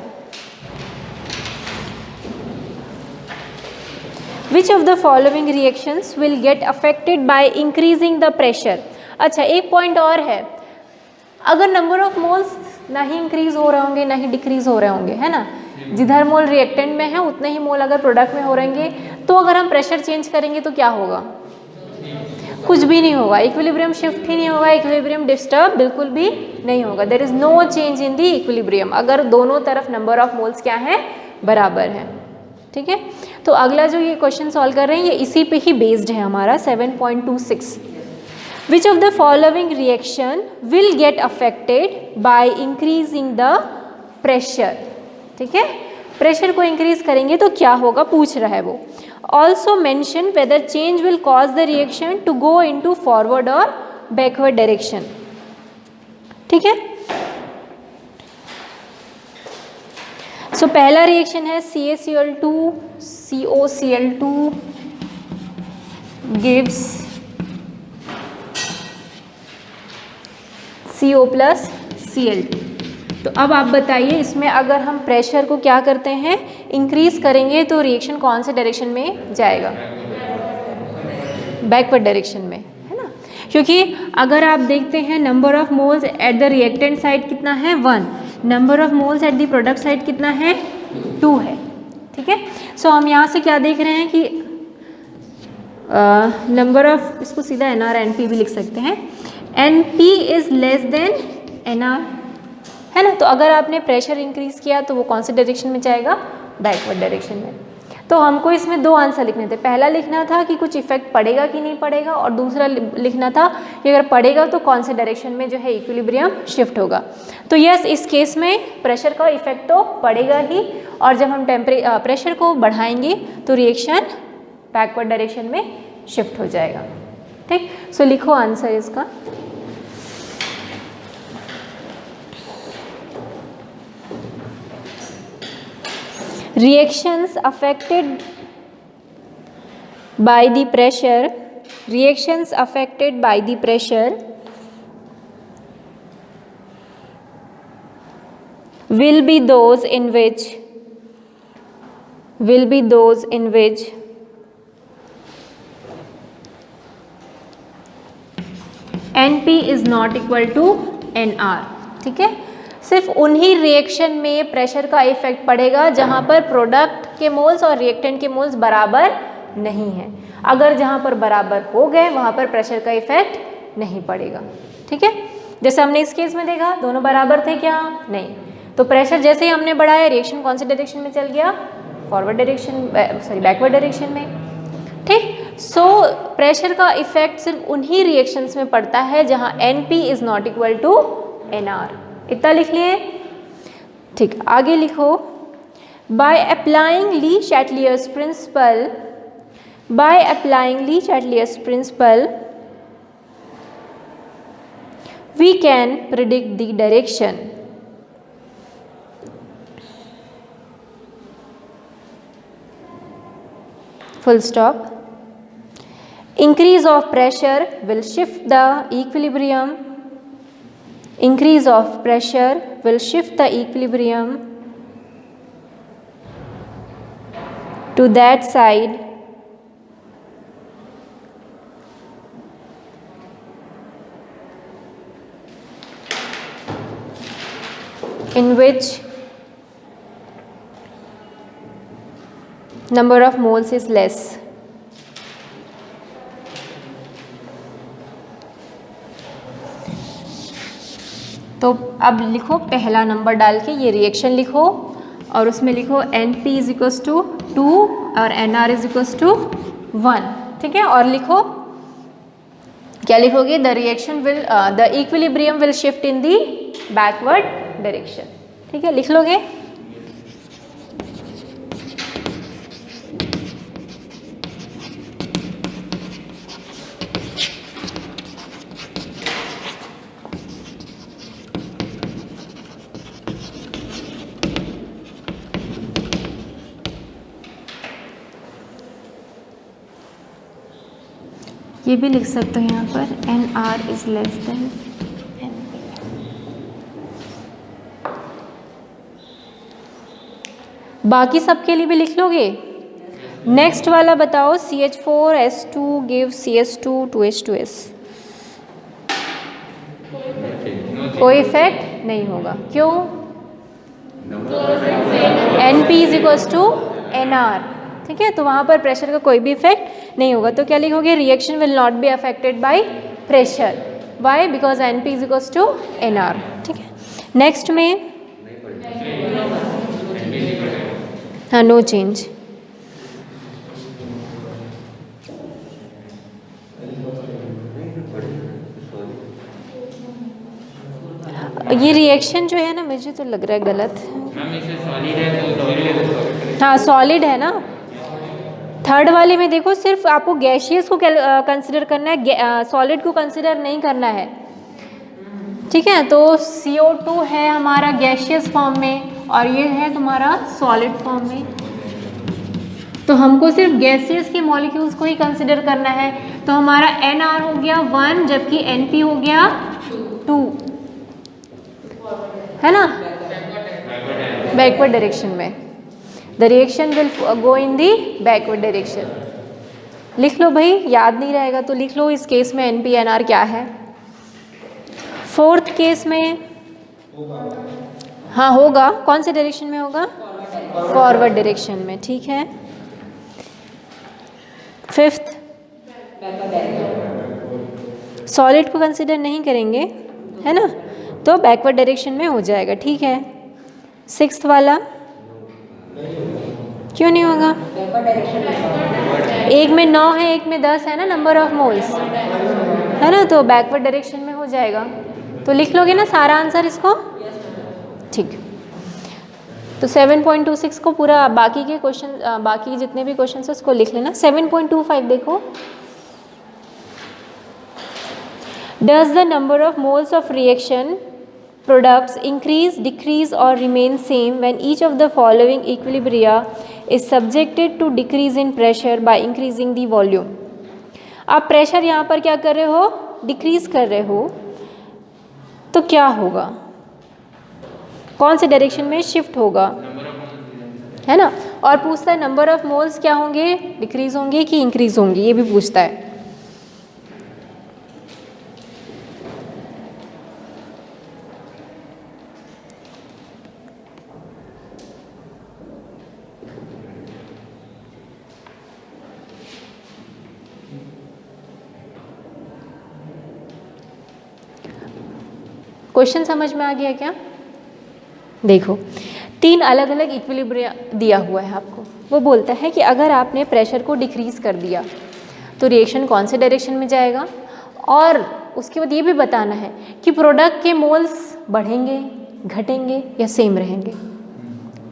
Which of the following reactions will get affected by increasing the pressure? अच्छा, एक पॉइंट और है, अगर नंबर ऑफ मोल्स ना ही इंक्रीज हो रहे होंगे ना ही डिक्रीज हो रहे होंगे, है ना, जिधर मोल रिएक्टेंट में है उतने ही मोल अगर प्रोडक्ट में हो रहेंगे, तो अगर हम प्रेशर चेंज करेंगे तो क्या होगा, कुछ भी नहीं होगा, इक्विलिब्रियम शिफ्ट ही नहीं होगा, इक्विलिब्रियम डिस्टर्ब बिल्कुल भी नहीं होगा। There is no change in the equilibrium, अगर दोनों तरफ नंबर ऑफ मोल्स क्या है, बराबर है, ठीक है। तो अगला जो ये क्वेश्चन सॉल्व कर रहे हैं ये इसी पे ही बेस्ड है हमारा 7.26। Which of the following reaction will get affected by increasing the pressure, ठीक है, प्रेशर को इंक्रीज करेंगे तो क्या होगा पूछ रहा है वो। Also mention whether change will cause the reaction to go into forward और बैकवर्ड डायरेक्शन, ठीक है। सो पहला रिएक्शन है CaCl2 COCl2 gives CO plus Cl2। तो अब आप बताइए इसमें अगर हम प्रेशर को क्या करते हैं, इंक्रीज करेंगे तो रिएक्शन कौन से डायरेक्शन में जाएगा, बैकवर्ड डायरेक्शन में, है ना। क्योंकि अगर आप देखते हैं number of moles at the reactant side कितना है 1, number of moles at the product side कितना है 2 है, ठीक है। सो हम यहाँ से क्या देख रहे हैं कि नंबर ऑफ, इसको सीधा NR NP भी लिख सकते हैं, NP is less than NR, है ना। तो अगर आपने प्रेशर इंक्रीज किया तो वो कौन से डायरेक्शन में जाएगा, बैकवर्ड डायरेक्शन में। तो हमको इसमें 2 आंसर लिखने थे, पहला लिखना था कि कुछ इफेक्ट पड़ेगा कि नहीं पड़ेगा, और दूसरा लिखना था कि अगर पड़ेगा तो कौन से डायरेक्शन में जो है इक्विलिब्रियम शिफ्ट होगा। तो यस, इस केस में प्रेशर का इफेक्ट तो पड़ेगा ही, और जब हम प्रेशर को बढ़ाएंगे तो रिएक्शन बैकवर्ड डायरेक्शन में शिफ्ट हो जाएगा, ठीक। सो लिखो आंसर इसका। Reactions affected by the pressure, reactions affected by the pressure will be those in which NP is not equal to NR, ठीक है। सिर्फ उन्हीं रिएक्शन में प्रेशर का इफेक्ट पड़ेगा जहाँ पर प्रोडक्ट के मोल्स और रिएक्टेंट के मोल्स बराबर नहीं हैं। अगर जहाँ पर बराबर हो गए वहाँ पर प्रेशर का इफेक्ट नहीं पड़ेगा। ठीक है, जैसे हमने इस केस में देखा दोनों बराबर थे क्या, नहीं, तो प्रेशर जैसे ही हमने बढ़ाया रिएक्शन कौन सी डायरेक्शन में चल गया, forward direction, sorry backward direction में। ठीक, सो प्रेशर का इफेक्ट सिर्फ उन्हीं रिएक्शंस में पड़ता है जहाँ NP is not equal to NR। इतना लिख लिए। ठीक, आगे लिखो, by applying Le Chatelier's principle, by applying Le-Chatelier's principle we can predict the direction full stop. Increase of pressure will shift the equilibrium, increase of pressure will shift the equilibrium to that side in which number of moles is less. तो अब लिखो पहला number डाल के ये reaction लिखो और उसमें लिखो NP इज इक्वल्स टू 2 और NR इज इक्वल्स टू 1। ठीक है, और लिखो क्या लिखोगे, the reaction will the equilibrium will shift in the backward direction. ठीक है, लिख लोगे। ये भी लिख सकते हो यहाँ पर NR is less than NP। बाकी सबके लिए भी लिख लोगे। नेक्स्ट वाला बताओ, CH4S2 गिव CS2 2H2S। कोई इफेक्ट नहीं होगा, क्यों? NP is equals to NR। ठीक है, तो वहाँ पर प्रेशर का कोई भी इफेक्ट नहीं होगा। तो क्या लिखोगे, reaction will not be affected by pressure. Why? Because NP is equals to NR। ठीक है, नेक्स्ट में हाँ, नो चेंज। ये रिएक्शन जो है ना, मुझे तो लग रहा है गलत। हाँ, सॉलिड है ना। थर्ड वाले में देखो सिर्फ आपको गैशियस को कंसिडर करना है, सॉलिड को कंसिडर नहीं करना है। ठीक है, तो CO2 है हमारा गैशियस फॉर्म में और ये है तुम्हारा सॉलिड फॉर्म में, तो हमको सिर्फ गैसियस के मॉलिक्यूल्स को ही कंसिडर करना है। तो हमारा NR हो गया 1 जबकि NP हो गया 2, है ना, बैकवर्ड डायरेक्शन में। The reaction will go in the backward direction. लिख लो भाई, याद नहीं रहेगा तो लिख लो इस केस में NP NR क्या है। फोर्थ केस में हाँ होगा, कौन से डायरेक्शन में होगा, फॉरवर्ड डायरेक्शन में। ठीक है, फिफ्थ सॉलिड को कंसिडर नहीं करेंगे, है ना, तो बैकवर्ड डायरेक्शन में हो जाएगा। ठीक है, सिक्स्थ वाला क्यों नहीं होगा, एक में 9 है एक में 10 है ना नंबर ऑफ मोल्स, है ना, तो बैकवर्ड डायरेक्शन में हो जाएगा। तो लिख लोगे ना सारा आंसर इसको। ठीक, तो 7.26 को पूरा बाकी के क्वेश्चन, बाकी जितने भी क्वेश्चन है उसको लिख लेना। 7.25 देखो, does the number of moles of reaction products increase, decrease or remain same when each of the following equilibria is subjected to decrease in pressure by increasing the volume। आप pressure यहाँ पर क्या कर रहे हो, डिक्रीज कर रहे हो, तो क्या होगा, कौन से डायरेक्शन में शिफ्ट होगा, है ना। और पूछता है नंबर ऑफ मोल्स क्या होंगे, डिक्रीज होंगे कि इंक्रीज होंगे, ये भी पूछता है। क्वेश्चन समझ में आ गया क्या? देखो 3 अलग अलग इक्विलिब्रियम दिया हुआ है आपको। वो बोलता है कि अगर आपने प्रेशर को डिक्रीज़ कर दिया तो रिएक्शन कौन से डायरेक्शन में जाएगा, और उसके बाद ये भी बताना है कि प्रोडक्ट के मोल्स बढ़ेंगे, घटेंगे या सेम रहेंगे।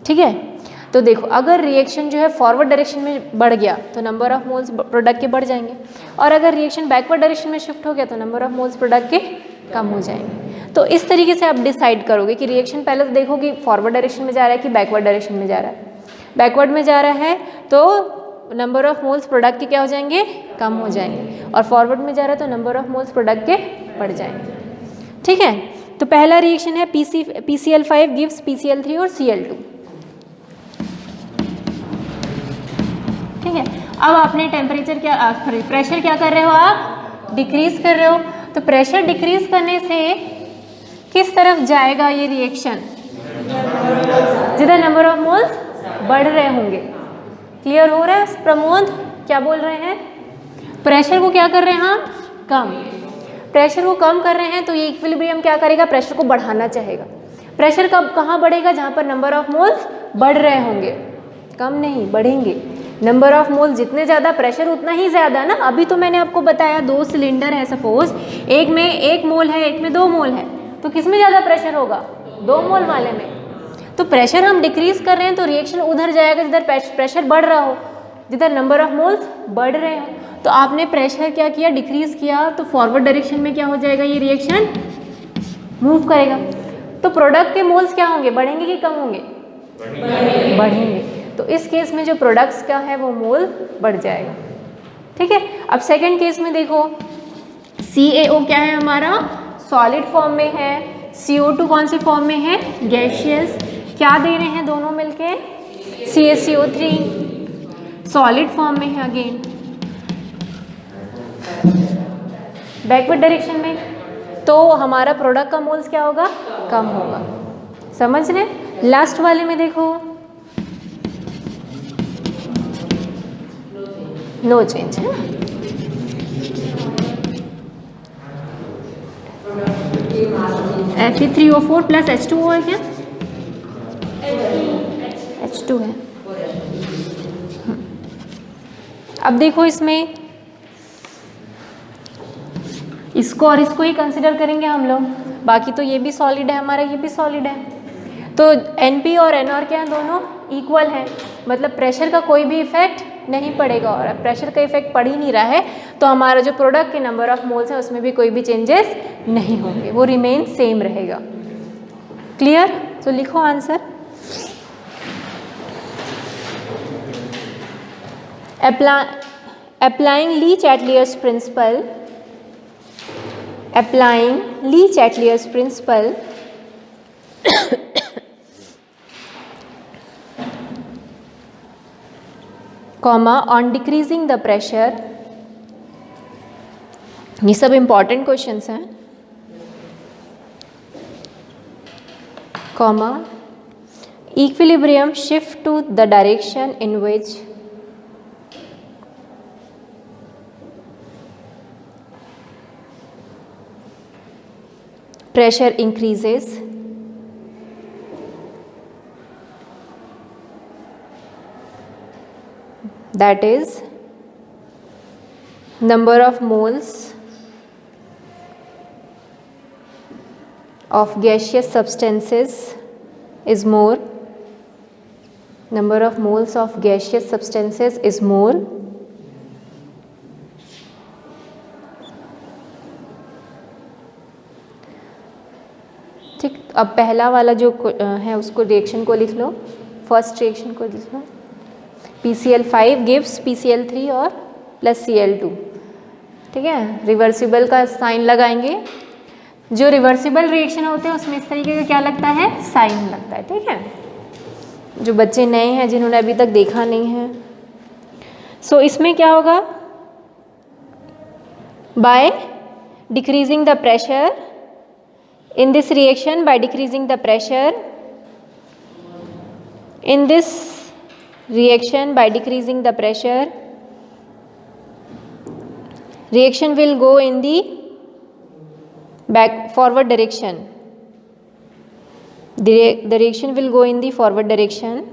ठीक है, तो देखो अगर रिएक्शन जो है फॉरवर्ड डायरेक्शन में बढ़ गया तो नंबर ऑफ मोल्स प्रोडक्ट के बढ़ जाएंगे, और अगर रिएक्शन बैकवर्ड डायरेक्शन में शिफ्ट हो गया तो नंबर ऑफ मोल्स प्रोडक्ट के कम हो जाएंगे। तो इस तरीके से आप डिसाइड करोगे कि रिएक्शन पहले तो देखो कि फॉरवर्ड डायरेक्शन में जा रहा है कि बैकवर्ड डायरेक्शन में जा रहा है। बैकवर्ड में जा रहा है तो नंबर ऑफ मोल्स प्रोडक्ट के क्या हो जाएंगे, कम हो जाएंगे, और फॉरवर्ड में जा रहा है तो नंबर ऑफ मोल्स प्रोडक्ट के बढ़ जाएंगे। ठीक है, तो पहला रिएक्शन है PCl5 गिव्स PCl3 और Cl2। ठीक है, अब आपने टेम्परेचर क्या प्रेशर क्या कर रहे हो, आप डिक्रीज कर रहे हो। तो प्रेशर डिक्रीज करने से किस तरफ जाएगा ये रिएक्शन, जिधर नंबर ऑफ मोल्स बढ़ रहे होंगे। क्लियर हो रहा है प्रमोद, क्या बोल रहे हैं? प्रेशर को क्या कर रहे हैं हम, कम। प्रेशर को कम कर रहे हैं तो ये इक्विलिब्रियम क्या करेगा, प्रेशर को बढ़ाना चाहेगा। प्रेशर कब कहाँ बढ़ेगा, जहाँ पर नंबर ऑफ मोल्स बढ़ रहे होंगे, कम नहीं बढ़ेंगे। नंबर ऑफ मोल्स जितने ज़्यादा प्रेशर उतना ही ज़्यादा ना। अभी तो मैंने आपको बताया 2 सिलेंडर है, सपोज एक में 1 मोल है, एक में 2 मोल है, तो किस में ज़्यादा प्रेशर होगा, 2 मोल वाले में। तो प्रेशर हम डिक्रीज कर रहे हैं तो रिएक्शन उधर जाएगा जिधर प्रेशर बढ़ रहा हो, जिधर नंबर ऑफ मोल्स बढ़ रहे हो। तो आपने प्रेशर क्या किया, डिक्रीज किया, तो फॉरवर्ड डायरेक्शन में क्या हो जाएगा, ये रिएक्शन मूव करेगा। तो प्रोडक्ट के मोल्स क्या होंगे, बढ़ेंगे कि कम होंगे, बढ़ेंगे। तो इस केस में जो प्रोडक्ट्स का है वो मोल बढ़ जाएगा। ठीक है, अब सेकंड केस में देखो CaO क्या है हमारा, सॉलिड फॉर्म में है, CO2 कौन से फॉर्म में है, गैसियस। क्या दे रहे हैं दोनों मिलके, CaCO3 सॉलिड फॉर्म में है अगेन, बैकवर्ड डायरेक्शन में, तो हमारा प्रोडक्ट का मोल्स क्या होगा, कम होगा। समझ रहे? लास्ट वाले में देखो नो चेंज है। Fe3O4 प्लस H2O है क्या, H2 है। अब देखो इसमें इसको और इसको ही कंसिडर करेंगे हम लोग, बाकी तो ये भी सॉलिड है हमारा, ये भी सॉलिड है। तो NP और NR क्या है, दोनों इक्वल है, मतलब प्रेशर का कोई भी इफेक्ट नहीं पड़ेगा, और अब प्रेशर का इफेक्ट पड़ ही नहीं रहा है तो हमारा जो प्रोडक्ट के नंबर ऑफ मोल्स है उसमें भी कोई भी चेंजेस नहीं होंगे, वो रिमेन सेम रहेगा। क्लियर? तो लिखो answer. Applying Le Chatelier's principle, applying Lee-Chateliers principle comma on decreasing the pressure, ये सब important questions हैं, comma equilibrium shift to the direction in which pressure increases, that is number of moles of gaseous substances is more, number of moles of gaseous substances is more ठीक। अब पहला वाला जो है उसको रिएक्शन को लिख लो, फर्स्ट रिएक्शन को लिख लो, PCl5 गिव्स PCl3 और प्लस Cl2। ठीक है, रिवर्सिबल का साइन लगाएंगे, जो रिवर्सिबल रिएक्शन होते हैं उसमें इस तरीके का क्या लगता है, साइन लगता है। ठीक है, जो बच्चे नए हैं जिन्होंने अभी तक देखा नहीं है, सो इसमें क्या होगा, by decreasing the pressure in this reaction, by decreasing the pressure in this reaction, by decreasing the pressure, reaction will go in the back forward direction, The reaction will go in the forward direction.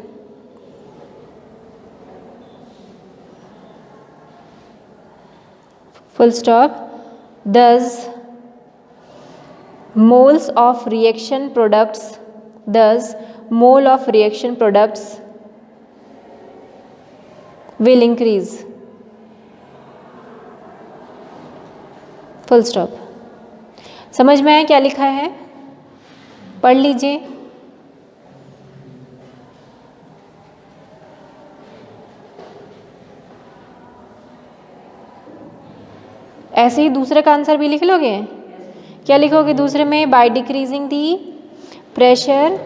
Full stop. Thus, mole of reaction products will increase. Full stop. समझ में आया क्या लिखा है? पढ़ लीजिए। ऐसे ही दूसरे का आंसर भी लिख लोगे? क्या लिखोगे दूसरे में? By decreasing the pressure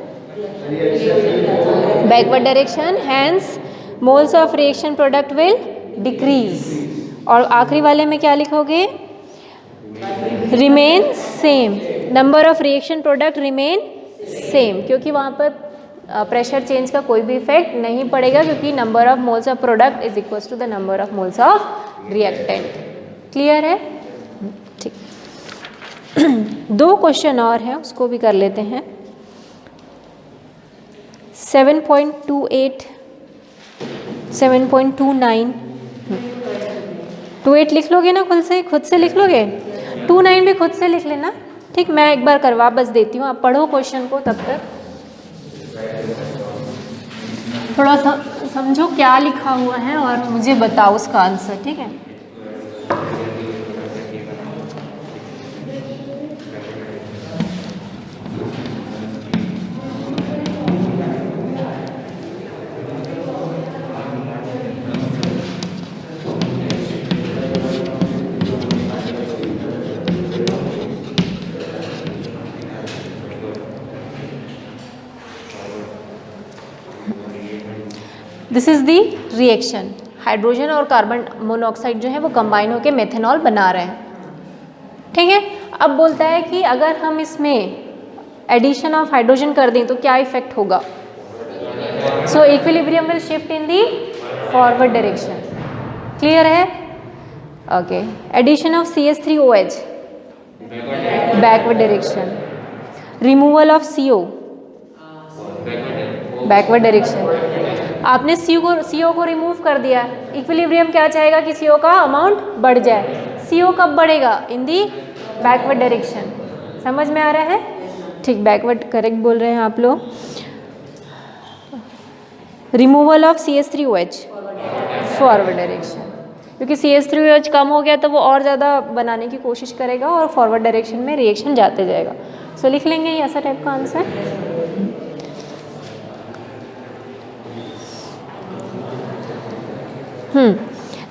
backward direction, hence moles of reaction product will decrease. और आखिरी वाले में क्या लिखोगे? Remain same, number of reaction product remain same, क्योंकि वहाँ पर प्रेशर चेंज का कोई भी इफेक्ट नहीं पड़ेगा, क्योंकि number of moles of product is equal to the number of moles of reactant. Clear है? ठीक। 2 क्वेश्चन और हैं, उसको भी कर लेते हैं। 7.28 7.29 28 लिख लोगे ना? खुद से लिख लोगे? 29 भी खुद से लिख लेना। ठीक, मैं एक बार करवा बस देती हूँ, आप पढ़ो क्वेश्चन को, तब तक थोड़ा सा समझो क्या लिखा हुआ है और मुझे बताओ उसका आंसर। ठीक है? This is the reaction. Hydrogen और कार्बन मोनोऑक्साइड जो है वो कंबाइन होकर मेथेनॉल बना रहे हैं। ठीक है? अब बोलता है कि अगर हम इसमें एडिशन ऑफ हाइड्रोजन कर दें तो क्या इफेक्ट होगा? So equilibrium will shift in the forward direction. Clear है? Okay. Addition of CH3OH backward direction, removal of CO backward direction. आपने CO को रिमूव कर दिया, इक्विलिब्रियम क्या चाहेगा कि CO का अमाउंट बढ़ जाए। CO कब बढ़ेगा? इन दी बैकवर्ड डायरेक्शन। समझ में आ रहा है? ठीक, बैकवर्ड करेक्ट बोल रहे हैं आप लोग। Removal of CH3OH forward direction, क्योंकि CH3OH कम हो गया तो वो और ज़्यादा बनाने की कोशिश करेगा और फॉरवर्ड डायरेक्शन में रिएक्शन जाते जाएगा। सो लिख लेंगे ये ऐसा टाइप का आंसर।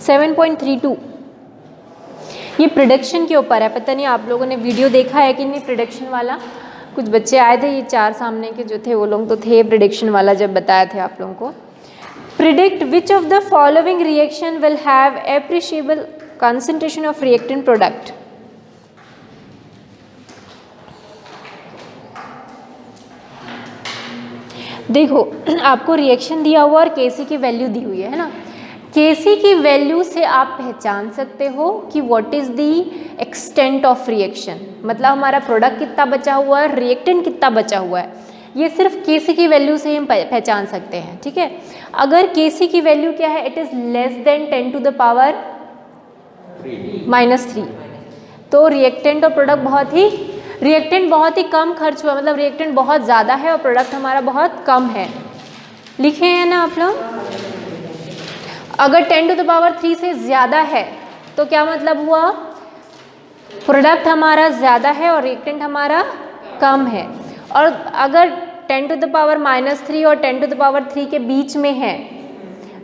7.32 ये प्रिडिक्शन के ऊपर है। पता नहीं आप लोगों ने वीडियो देखा है कि नहीं प्रिडिक्शन वाला? कुछ बच्चे आए थे, ये 4 सामने के जो थे वो लोग तो थे प्रिडिक्शन वाला जब बताया थे आप लोगों को। Predict which of the following reaction will have appreciable concentration of reactant product. देखो आपको रिएक्शन दिया हुआ और Kc की वैल्यू दी हुई है ना? Kc की वैल्यू से आप पहचान सकते हो कि what is the extent of reaction, मतलब हमारा प्रोडक्ट कितना बचा हुआ है, रिएक्टेंट कितना बचा हुआ है, ये सिर्फ Kc की वैल्यू से हम पहचान सकते हैं। ठीक है? अगर Kc की वैल्यू क्या है? It is less than 10 to the power -3, तो रिएक्टेंट और प्रोडक्ट बहुत ही कम खर्च हुआ, मतलब रिएक्टेंट बहुत ज़्यादा है और प्रोडक्ट हमारा बहुत कम है। लिखे हैं ना आप लोग? अगर 10 to the power 3 से ज़्यादा है तो क्या मतलब हुआ? प्रोडक्ट हमारा ज़्यादा है और रिएक्टेंट हमारा कम है। और अगर 10 to the power -3 और 10 to the power 3 के बीच में है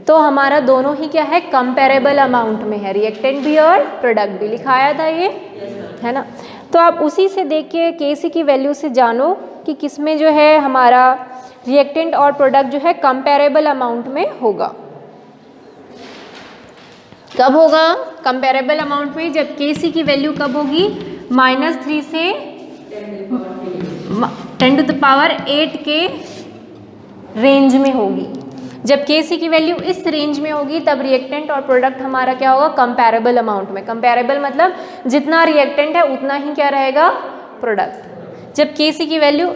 तो हमारा दोनों ही क्या है? कंपेरेबल अमाउंट में है, रिएक्टेंट भी और प्रोडक्ट भी। लिखाया था ये, है ना? तो आप उसी से देख के Kc की वैल्यू से जानो कि किस में जो है हमारा रिएक्टेंट और प्रोडक्ट जो है कंपेरेबल अमाउंट में होगा। कब होगा कंपेरेबल अमाउंट में? जब Kc की वैल्यू कब होगी? -3 से 10 to the power 8 के रेंज में होगी। जब Kc की वैल्यू इस रेंज में होगी तब रिएक्टेंट और प्रोडक्ट हमारा क्या होगा? कंपेरेबल अमाउंट में। कंपेरेबल मतलब जितना रिएक्टेंट है उतना ही क्या रहेगा? प्रोडक्ट। जब Kc की वैल्यू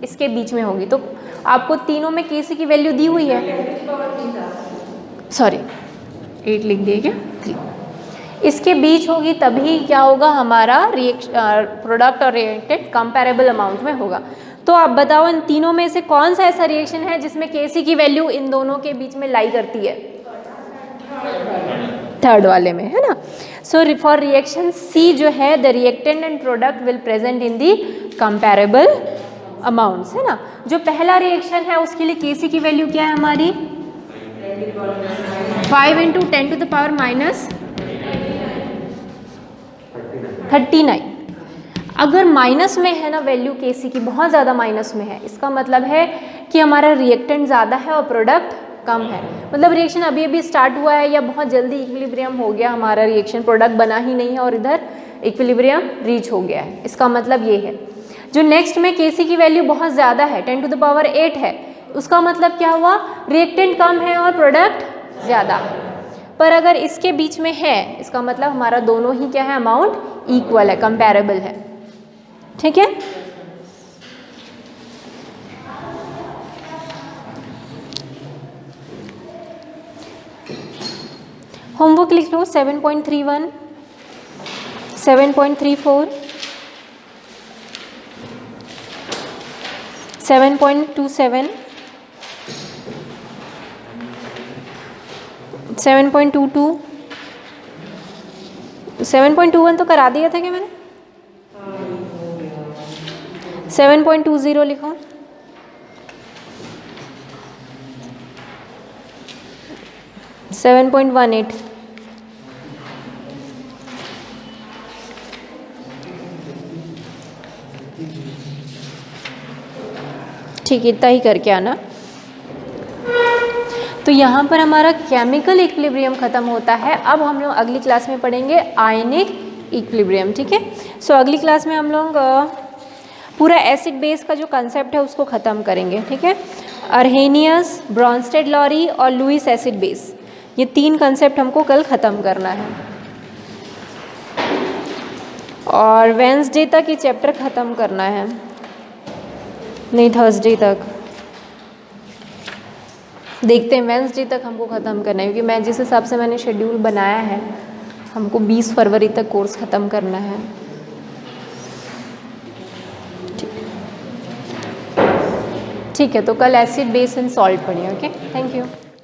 इसके बीच में होगी। तो आपको तीनों में Kc की वैल्यू दी हुई है, सॉरी 8 लिख दिए क्या, 3 इसके बीच होगी, तभी क्या होगा हमारा प्रोडक्ट और रिएक्टेंट कंपैरेबल अमाउंट में होगा। तो आप बताओ इन तीनों में से कौन सा ऐसा रिएक्शन है जिसमें Kc की वैल्यू इन दोनों के बीच में लाई करती है? थर्ड वाले में, है ना। सो फॉर रिएक्शन C जो है, the reactant and product will present in the comparable amounts, है ना। जो पहला रिएक्शन है उसके लिए Kc की वैल्यू क्या है हमारी? 5 × 10⁻⁻39। अगर माइनस में है ना वैल्यू Kc की, बहुत ज़्यादा माइनस में है, इसका मतलब है कि हमारा रिएक्टेंट ज़्यादा है और प्रोडक्ट कम है। मतलब रिएक्शन अभी अभी स्टार्ट हुआ है या बहुत जल्दी इक्विलिब्रियम हो गया हमारा रिएक्शन, प्रोडक्ट बना ही नहीं है और इधर इक्विलिब्रियम रीच हो गया है, इसका मतलब ये है। जो नेक्स्ट में Kc की वैल्यू बहुत ज़्यादा है, 10⁸ है, उसका मतलब क्या हुआ? रिएक्टेंट कम है और प्रोडक्ट ज़्यादा है। पर अगर इसके बीच में है, इसका मतलब हमारा दोनों ही क्या है, अमाउंट इक्वल है, कंपैरेबल है, ठीक है। होमवर्क लिख लो 7.31, 7.34, 7.27, 7.22, 7.21 तो करा दिया था क्या मैंने? 7.20 लिखो, 7.18, ठीक, इतना ही करके आना। तो यहाँ पर हमारा केमिकल इक्विलिब्रियम ख़त्म होता है। अब हम लोग अगली क्लास में पढ़ेंगे आयनिक इक्विलिब्रियम, ठीक है। सो अगली क्लास में हम लोग पूरा एसिड बेस का जो कंसेप्ट है उसको ख़त्म करेंगे, ठीक है। अर्हेनियस, ब्रॉन्स्टेड-लॉरी और लुईस एसिड बेस, ये 3 कंसेप्ट हमको कल ख़त्म करना है और वेंसडे तक ये चैप्टर ख़त्म करना है, नहीं थर्सडे तक, देखते हैं वेंसडे तक हमको ख़त्म करना है, क्योंकि मैं जिस हिसाब से मैंने शेड्यूल बनाया है हमको 20 फरवरी तक कोर्स ख़त्म करना है। ठीक है, तो कल एसिड बेस एंड सॉल्ट पढ़िए। Okay, thank you.